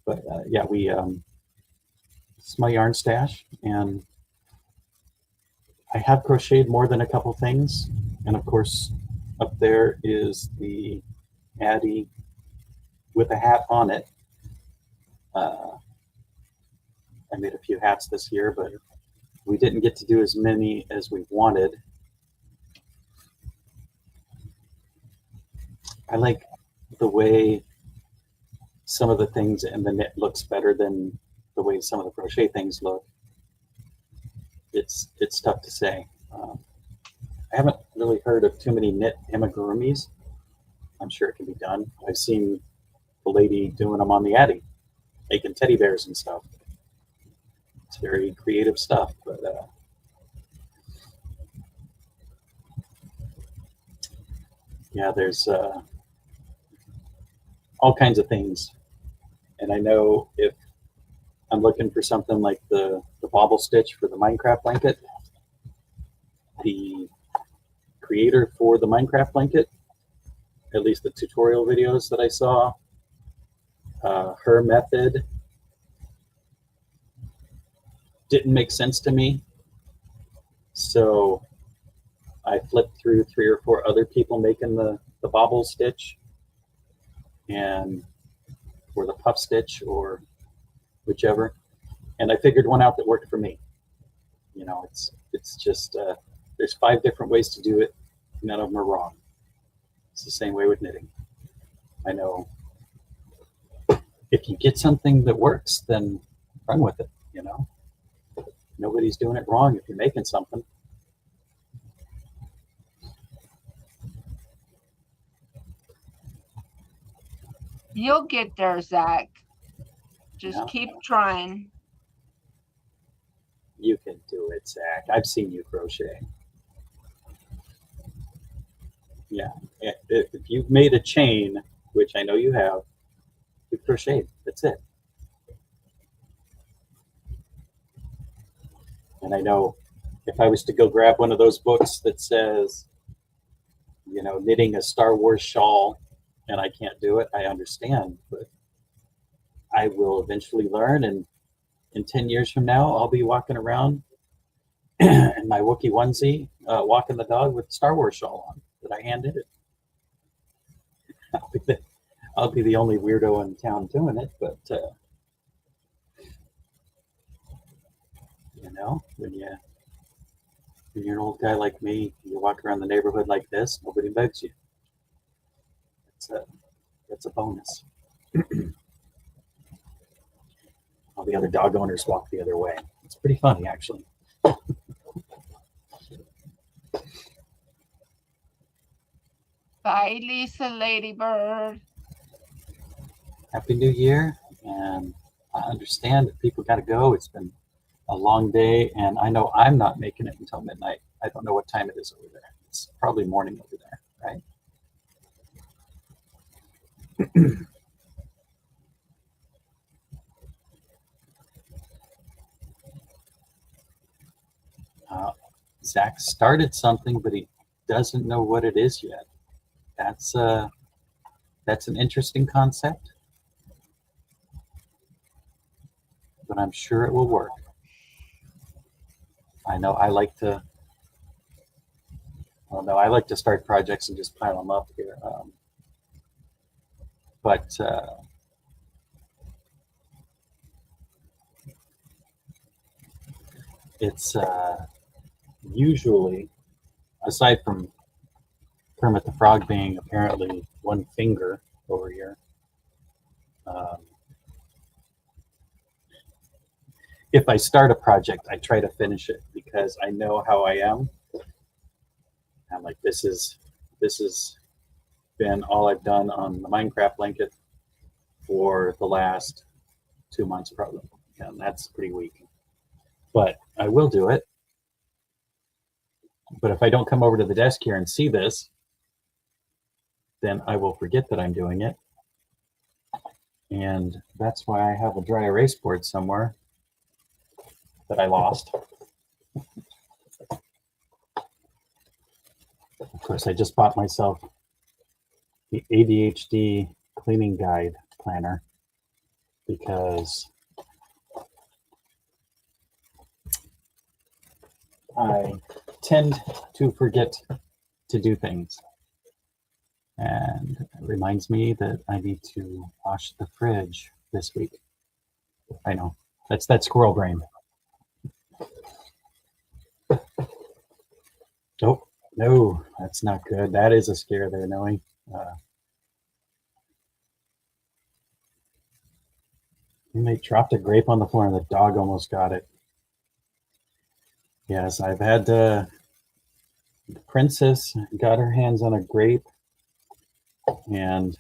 But yeah, this is my yarn stash, and I have crocheted more than a couple things. And of course, up there is the Addy with a hat on it. I made a few hats this year, but we didn't get to do as many as we wanted. I like the way some of the things in the knit looks better than the way some of the crochet things look. It's tough to say. I haven't really heard of too many knit amigurumis. I'm sure it can be done. I've seen the lady doing them on the Addy, making teddy bears and stuff. It's very creative stuff, but yeah, there's all kinds of things. And I know if I'm looking for something like the bobble stitch for the Minecraft blanket, the creator for the Minecraft blanket, at least the tutorial videos that I saw, her method didn't make sense to me. So I flipped through 3 or 4 other people making the bobble stitch or the puff stitch or whichever. And I figured one out that worked for me. You know, it's just, there's 5 different ways to do it. None of them are wrong. It's the same way with knitting. I know if you get something that works, then run with it, you know. Nobody's doing it wrong if you're making something. You'll get there, Zach. Just Yeah. keep trying. You can do it, Zach. I've seen you crochet. Yeah. If you've made a chain, which I know you have, you crocheted. That's it. And I know if I was to go grab one of those books that says, knitting a Star Wars shawl, and I can't do it, I understand, but I will eventually learn. And in 10 years from now, I'll be walking around in my Wookiee onesie, walking the dog with the Star Wars shawl on that I hand knitted. I'll be the only weirdo in town doing it, but when you're an old guy like me, you walk around the neighborhood like this, nobody begs you. That's a bonus. All the other dog owners walk the other way. It's pretty funny, actually. Bye, Lisa Ladybird. Happy New Year, and I understand that people got to go. It's been a long day, and I know I'm not making it until midnight. I don't know what time it is over there. It's probably morning over there, right? Zach started something, but he doesn't know what it is yet. That's an interesting concept, but I'm sure it will work. I know I like to start projects and just pile them up here. But it's usually, aside from Kermit the Frog being apparently one finger over here, if I start a project, I try to finish it because I know how I am. I'm like, this has been all I've done on the Minecraft blanket for the last 2 months, probably. And that's pretty weak. But I will do it. But if I don't come over to the desk here and see this, then I will forget that I'm doing it. And that's why I have a dry erase board somewhere that I lost. Of course, I just bought myself the ADHD cleaning guide planner because I tend to forget to do things. And it reminds me that I need to wash the fridge this week. I know, that's that squirrel brain. Oh, no, that's not good. That is a scare there, Noe. They dropped a grape on the floor and the dog almost got it. Yes, I've had the princess got her hands on a grape and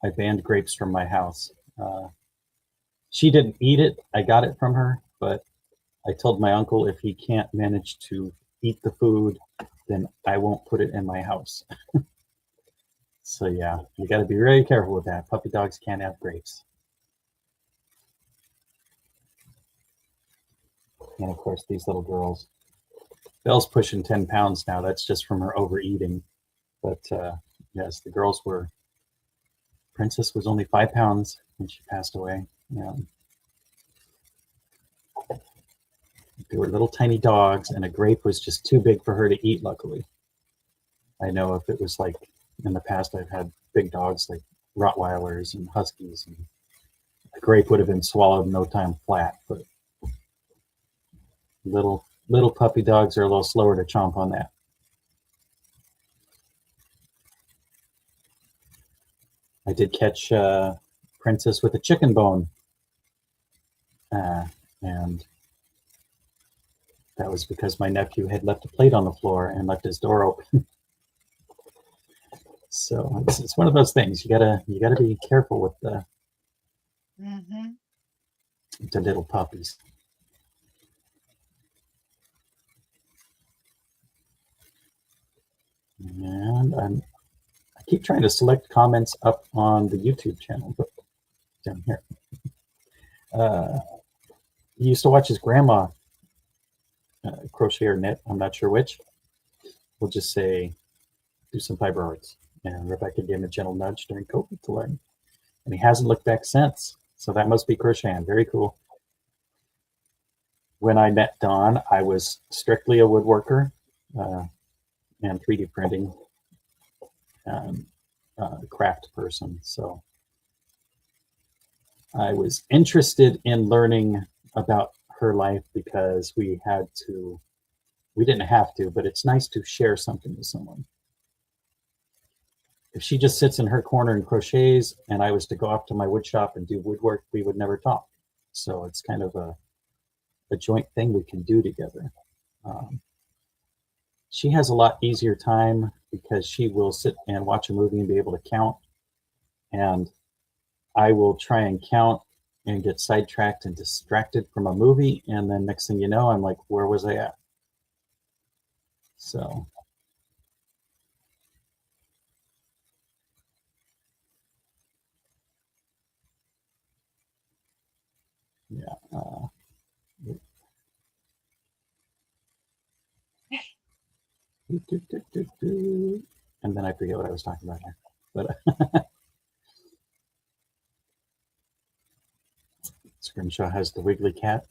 I banned grapes from my house. She didn't eat it. I got it from her, but I told my uncle if he can't manage to eat the food, then I won't put it in my house. So yeah, you got to be very careful with that. Puppy dogs can't have grapes. And of course, these little girls. Belle's pushing 10 pounds now. That's just from her overeating. But yes, the girls were. Princess was only 5 pounds when she passed away. Yeah. They were little tiny dogs, and a grape was just too big for her to eat, luckily. I know if it was like in the past, I've had big dogs like Rottweilers and Huskies, and a grape would have been swallowed in no time flat, but little puppy dogs are a little slower to chomp on that. I did catch Princess with a chicken bone, and that was because my nephew had left a plate on the floor and left his door open. So it's one of those things. You gotta be careful with the little puppies. And I keep trying to select comments up on the YouTube channel, but down here. He used to watch his grandma crochet or knit. I'm not sure which. We'll just say do some fiber arts. And Rebecca gave him a gentle nudge during COVID to learn. And he hasn't looked back since. So that must be crocheting. Very cool. When I met Dawn, I was strictly a woodworker and 3D printing craft person. So I was interested in learning about her life because we didn't have to, but it's nice to share something with someone. If she just sits in her corner and crochets and I was to go off to my wood shop and do woodwork, we would never talk. So it's kind of a joint thing we can do together. She has a lot easier time because she will sit and watch a movie and be able to count. And I will try and count and get sidetracked and distracted from a movie. And then next thing you know, I'm like, where was I at? So. Yeah. And then I forget what I was talking about here. But Scrimshaw has the wiggly cat.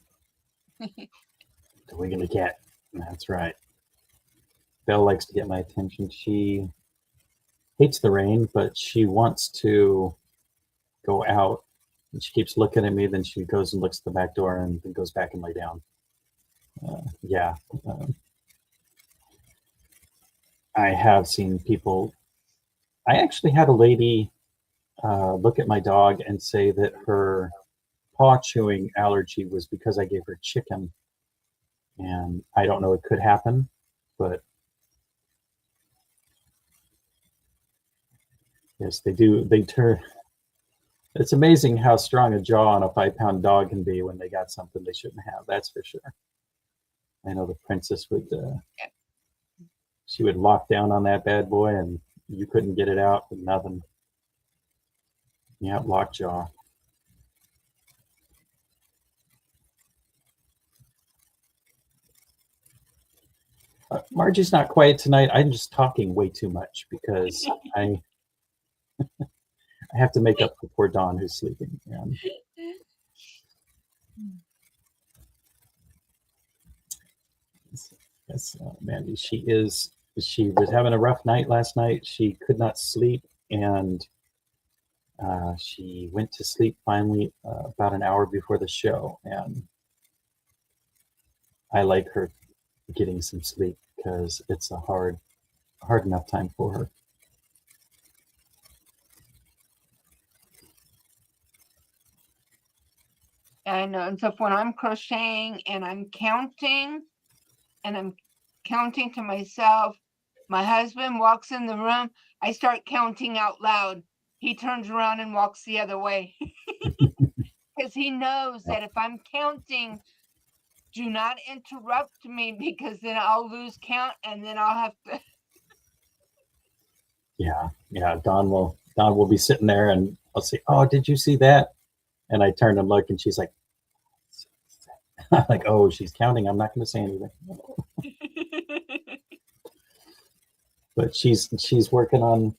The wiggly cat. That's right. Belle likes to get my attention. She hates the rain, but she wants to go out. And she keeps looking at me. Then she goes and looks at the back door and then goes back and lay down. Yeah. I have seen people. I actually had a lady look at my dog and say that her paw chewing allergy was because I gave her chicken. And I don't know, it could happen, but yes, they do. It's amazing how strong a jaw on a 5-pound dog can be when they got something they shouldn't have. That's for sure. I know the princess would, she would lock down on that bad boy and you couldn't get it out with nothing. Yeah, lockjaw. Margie's not quiet tonight. I'm just talking way too much because I have to make up for poor Dawn who's sleeping. And yes, Mandy, she was having a rough night last night. She could not sleep, and she went to sleep finally about an hour before the show. And I like her getting some sleep because it's a hard enough time for her. I know. And so when I'm crocheting and I'm counting to myself, my husband walks in the room, I start counting out loud. He turns around and walks the other way because he knows that if I'm counting, do not interrupt me because then I'll lose count and then I'll have to. Yeah. Dawn will be sitting there and I'll say, "Oh, did you see that?" And I turn and look and she's like, like, "Oh, she's counting. I'm not going to say anything." But she's working on.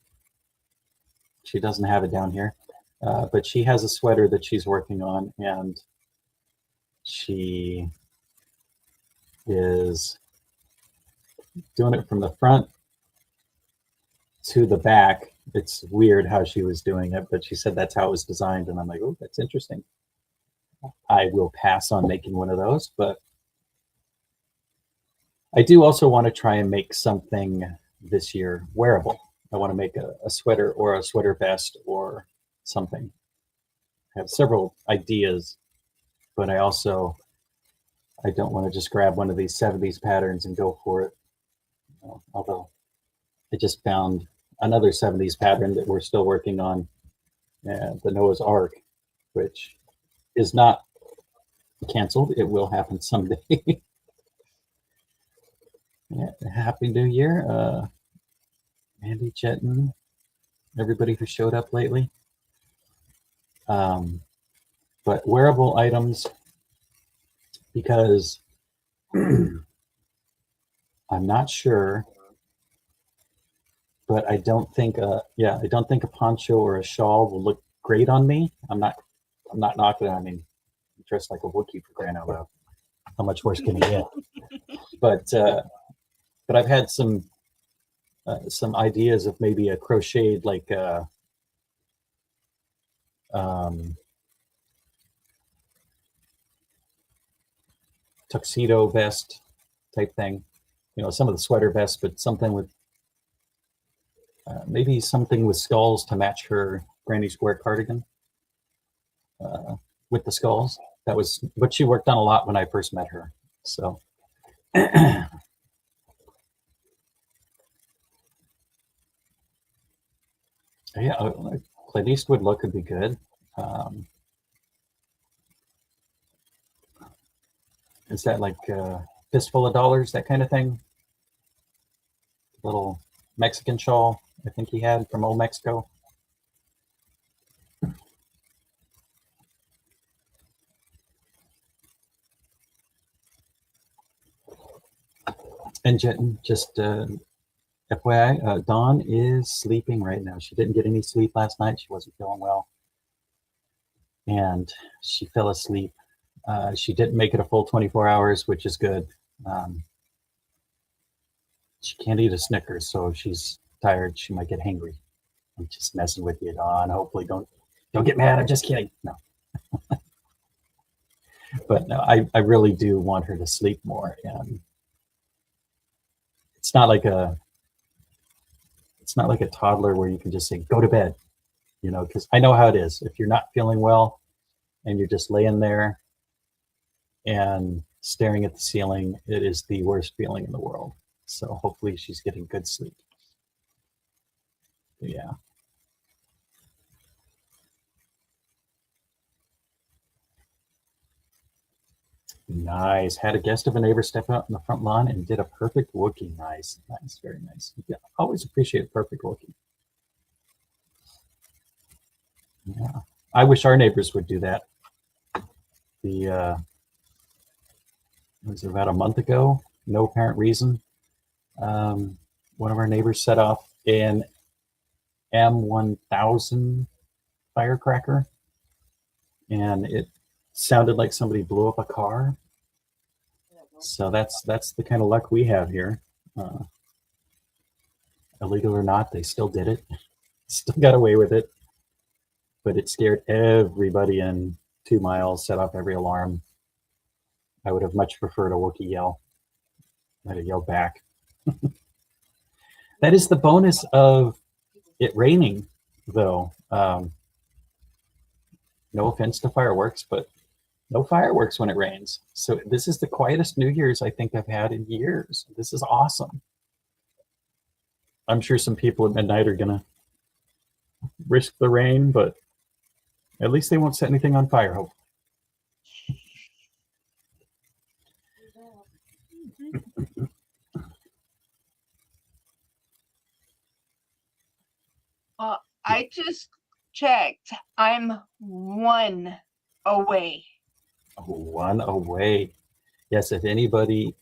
She doesn't have it down here, but she has a sweater that she's working on, and she is doing it from the front to the back. It's weird how she was doing it, but she said that's how it was designed, and I'm like, oh, that's interesting. I will pass on making one of those, but I do also want to try and make something this year wearable. I want to make a sweater or a sweater vest or something. I have several ideas, but I don't want to just grab one of these 70s patterns and go for it. Although I just found another 70s pattern that we're still working on, the Noah's Ark, which is not canceled. It will happen someday. Yeah, Happy New Year, Andy, Chetan, everybody who showed up lately. But wearable items, because I'm not sure, but I don't think I don't think a poncho or a shawl will look great on me. I'm not knocking it. I mean, I'm dressed like a Wookiee, for crying out loud. How much worse can it get? But I've had some ideas of maybe a crocheted, like tuxedo vest type thing. You know, some of the sweater vests, but something with maybe something with skulls to match her Granny Square cardigan with the skulls. That was what she worked on a lot when I first met her. So yeah, Clint Eastwood look would be good. Is that like a fistful of dollars, that kind of thing? Little Mexican shawl I think he had from old Mexico. And just FYI, Dawn is sleeping right now. She didn't get any sleep last night. She wasn't feeling well. And she fell asleep. She didn't make it a full 24 hours, which is good. She can't eat a Snickers, so if she's tired, she might get hangry. I'm just messing with you, Dawn. Hopefully don't get mad. I'm just kidding. No. But no, I really do want her to sleep more. And it's not like a toddler where you can just say, go to bed, you know, because I know how it is. If you're not feeling well and you're just laying there and staring at the ceiling, it is the worst feeling in the world. So hopefully she's getting good sleep. But yeah. Nice. Had a guest of a neighbor step out in the front lawn and did a perfect Wookiee. Nice. Nice. Very nice. Yeah, always appreciate perfect Wookiee. Yeah. I wish our neighbors would do that. It was about a month ago, no apparent reason. One of our neighbors set off an M1000 firecracker, and it sounded like somebody blew up a car. So that's the kind of luck we have here. Illegal or not, they still did it. Still got away with it. But it scared everybody in 2 miles, set off every alarm. I would have much preferred a Wookiee yell. I'd have yelled back. That is the bonus of it raining, though. No offense to fireworks, but no fireworks when it rains. So this is the quietest New Year's I think I've had in years. This is awesome. I'm sure some people at midnight are gonna risk the rain, but at least they won't set anything on fire, hopefully. I just checked. I'm 1 away. 1 away. Yes, if anybody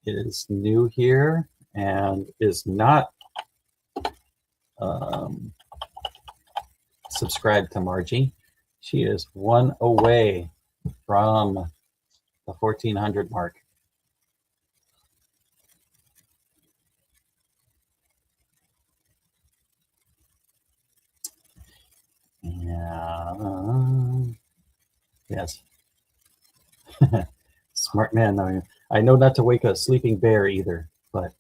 is new here and is not subscribed to Margie, she is 1 away from the 1400 mark. Yeah. Yes. Smart man. I know not to wake a sleeping bear either, but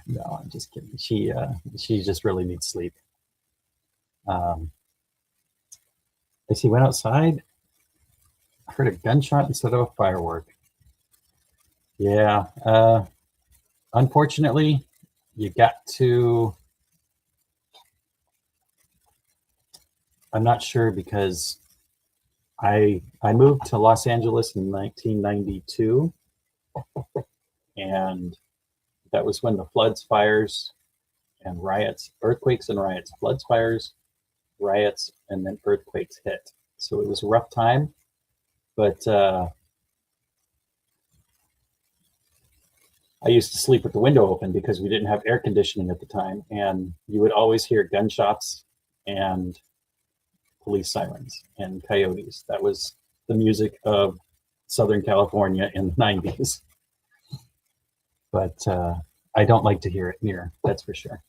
no, I'm just kidding. She just really needs sleep. I see. Went outside. I heard a gunshot instead of a firework. Yeah. Unfortunately, you got to, I'm not sure because I moved to Los Angeles in 1992, and that was when the floods, fires, and riots, earthquakes and riots, floods, fires, riots, and then earthquakes hit. So it was a rough time, but I used to sleep with the window open because we didn't have air conditioning at the time, and you would always hear gunshots and police sirens and coyotes. That was the music of Southern California in the 90s. But I don't like to hear it near, that's for sure.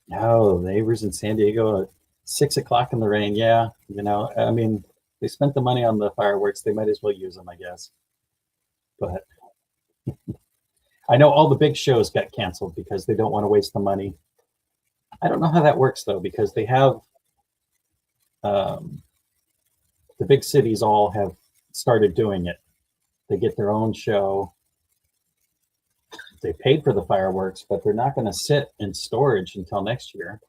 No, neighbors in San Diego at 6 o'clock in the rain. Yeah, I mean, they spent the money on the fireworks. They might as well use them, I guess. But I know all the big shows got canceled because they don't want to waste the money. I don't know how that works though, because they have the big cities all have started doing it. They get their own show. They paid for the fireworks, but they're not going to sit in storage until next year.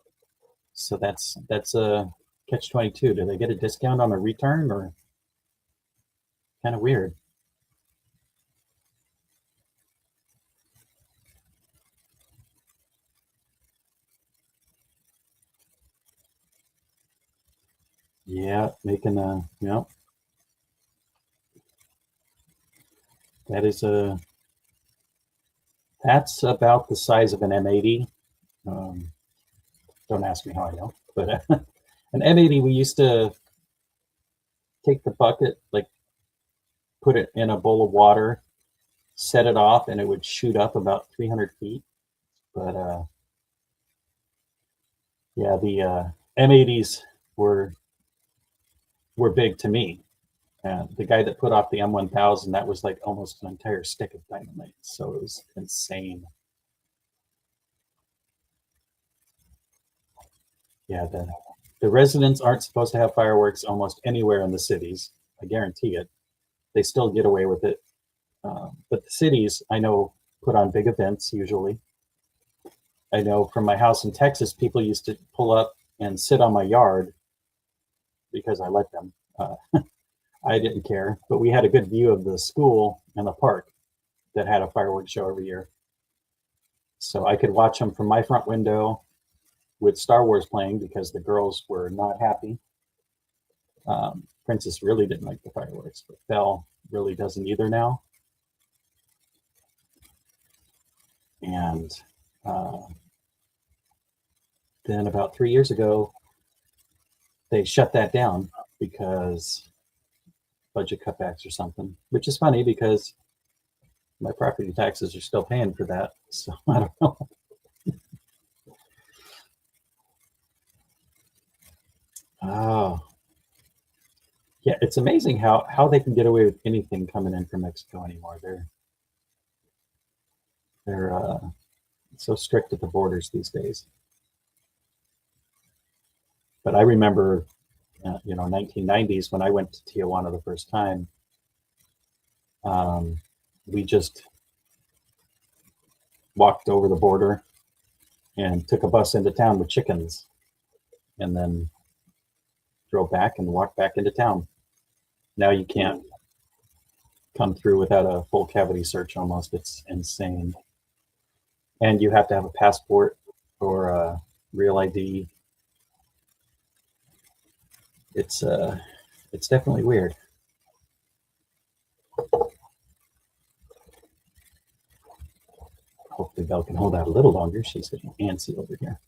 So that's a catch-22. Do they get a discount on a return, or kind of weird? Yeah, making a, that is that's about the size of an M80. Don't ask me how I know, but an M80, we used to take the bucket, like put it in a bowl of water, set it off, and it would shoot up about 300 feet. But yeah, the M80s were big to me. And the guy that put off the M1000, that was like almost an entire stick of dynamite. So it was insane. Yeah, the residents aren't supposed to have fireworks almost anywhere in the cities. I guarantee it. They still get away with it. But the cities, I know, put on big events usually. I know from my house in Texas, people used to pull up and sit on my yard because I let them. I didn't care, but we had a good view of the school and the park that had a fireworks show every year. So I could watch them from my front window with Star Wars playing because the girls were not happy. Princess really didn't like the fireworks, but Belle really doesn't either now. And then about 3 years ago, they shut that down because budget cutbacks or something, which is funny because my property taxes are still paying for that. So I don't know. Oh, yeah, it's amazing how they can get away with anything coming in from Mexico anymore. They're so strict at the borders these days. But I remember, 1990s when I went to Tijuana the first time. We just walked over the border and took a bus into town with chickens, and then drove back and walked back into town. Now you can't come through without a full cavity search almost. It's insane. And you have to have a passport or a real ID. It's definitely weird. Hopefully Belle can hold out a little longer. She's getting antsy over here.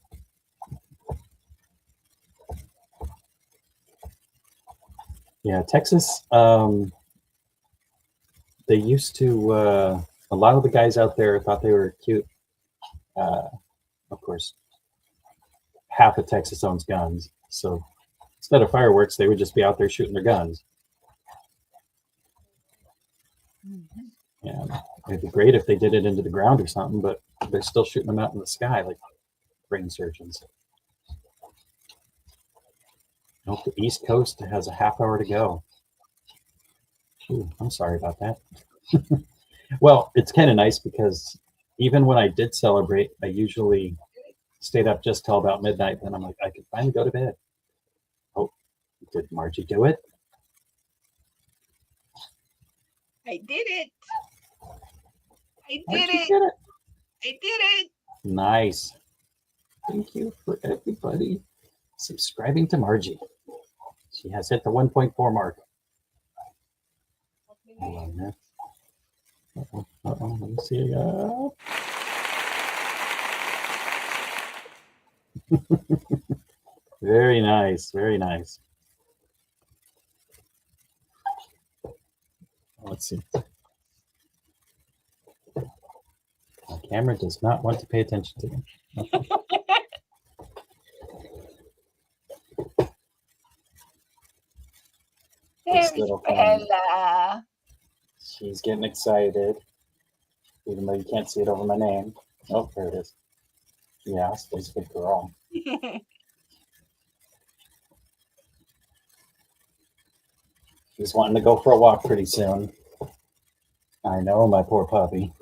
Yeah, Texas, they used to, a lot of the guys out there thought they were cute. Of course, half of Texas owns guns. So instead of fireworks, they would just be out there shooting their guns. And it'd be great if they did it into the ground or something, but they're still shooting them out in the sky like brain surgeons. Nope, the East Coast has a half hour to go. Ooh, I'm sorry about that. Well, it's kind of nice because even when I did celebrate, I usually stayed up just till about midnight. Then I'm like, I can finally go to bed. Oh, did Margie do it? I did it. I Margie did it. did it. I did it. Nice. Thank you for everybody subscribing to Margie. She has hit the 1.4 mark. Hold on there. Uh-oh, uh-oh, let me see. Very nice, very nice. Let's see. My camera does not want to pay attention to me. Okay. This There's little thing. Bella. She's getting excited, even though you can't see it over my name. Oh, there it is. Yeah, she's a good girl. She's wanting to go for a walk pretty soon. I know, my poor puppy.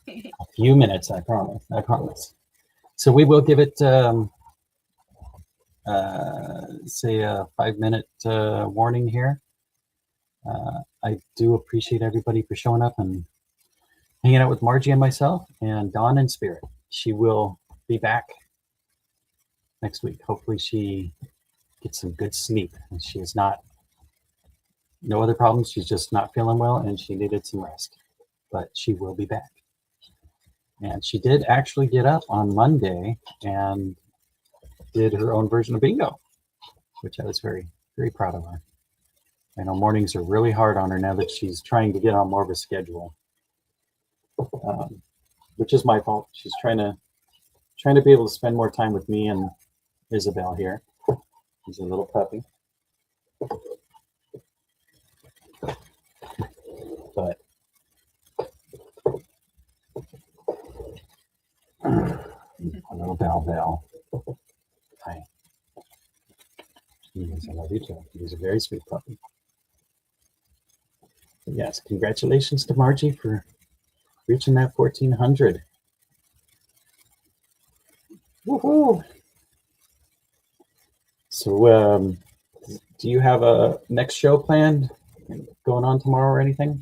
A few minutes, I promise. I promise. So we will give it, say, a 5-minute warning here. I do appreciate everybody for showing up and hanging out with Margie and myself and Dawn and Spirit. She will be back next week. Hopefully she gets some good sleep. And she is not, no other problems. She's just not feeling well and she needed some rest. But she will be back. And she did actually get up on Monday and did her own version of bingo, which I was very, very proud of her. I know mornings are really hard on her now that she's trying to get on more of a schedule, which is my fault. She's trying to be able to spend more time with me and Isabel here. She's a little puppy. But a little Bell. Hi. Yes, I love you too. He's a very sweet puppy. But yes, congratulations to Margie for reaching that 1,400. Woohoo! So, do you have a next show planned going on tomorrow or anything?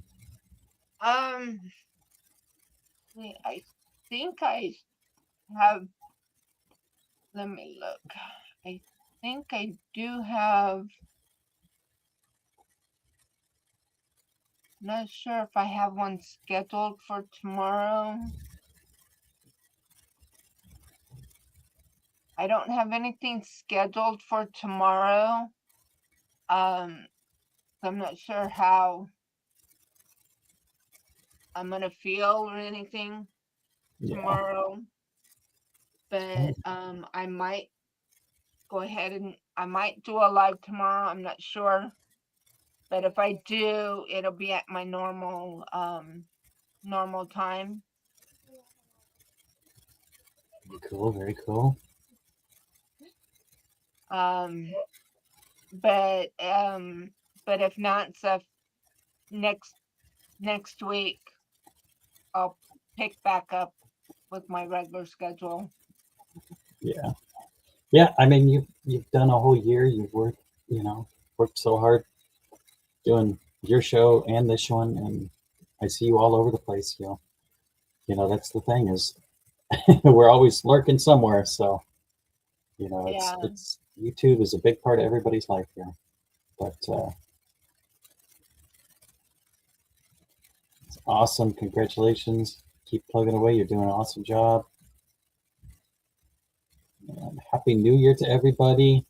I think I have. Let me look. I think I do have. Not sure if I have one scheduled for tomorrow. I don't have anything scheduled for tomorrow. I'm not sure how I'm gonna feel or anything tomorrow. But I might go ahead and I might do a live tomorrow. I'm not sure. But if I do, it'll be at my normal normal time. Cool, very cool. But if not, so next week I'll pick back up with my regular schedule. Yeah. I mean, you've done a whole year. You've worked so hard doing your show and this one, and I see you all over the place. That's the thing is, we're always lurking somewhere. So, it's YouTube is a big part of everybody's life here. But it's awesome. Congratulations. Keep plugging away. You're doing an awesome job. And Happy New Year to everybody.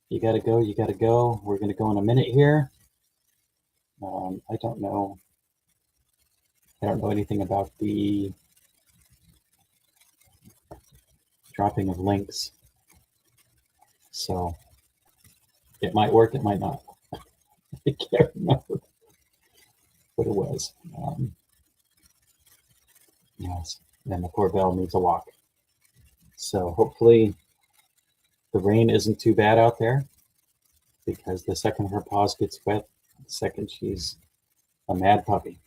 You gotta go. We're gonna go in a minute here. I don't know anything about the dropping of links. So it might work, it might not. I can't remember what it was. Yes, and the poor Belle needs a walk. So hopefully the rain isn't too bad out there, because the second her paws gets wet, second she's a mad puppy.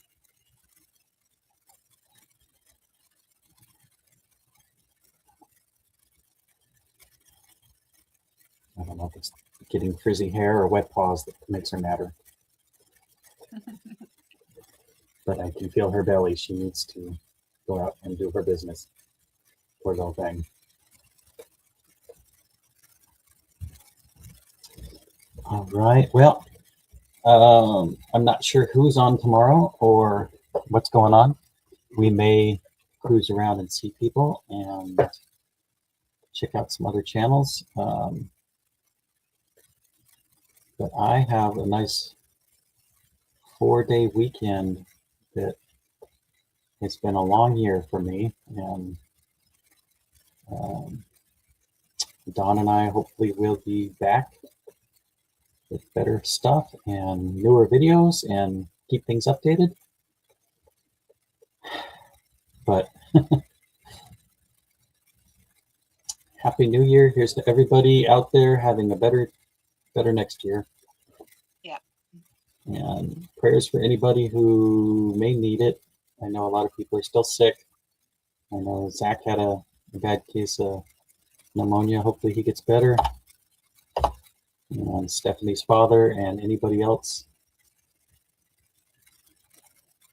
I don't know if it's getting frizzy hair or wet paws that makes her madder. But I can feel her belly. She needs to go out and do her business. Poor little thing. All right. Well, I'm not sure who's on tomorrow or what's going on. We may cruise around and see people and check out some other channels. But I have a nice 4-day weekend that it's been a long year for me. And Dawn and I hopefully will be back with better stuff and newer videos and keep things updated. But Happy New Year. Here's to everybody out there having a better next year. Yeah. And prayers for anybody who may need it. I know a lot of people are still sick. I know Zach had a bad case of pneumonia. Hopefully he gets better. And Stephanie's father and anybody else.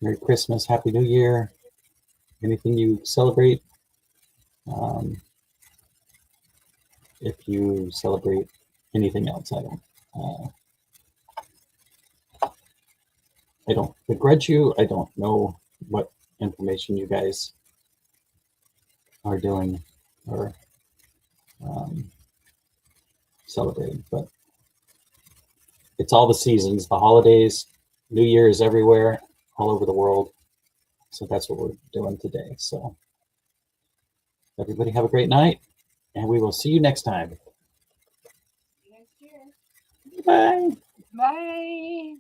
Merry Christmas, Happy New Year. Anything you celebrate. If you celebrate anything else, I don't begrudge you. I don't know what information you guys are doing or celebrating, but it's all the seasons, the holidays, New Year is everywhere, all over the world. So that's what we're doing today. So everybody have a great night, and we will see you next time. Next year. Bye. Bye.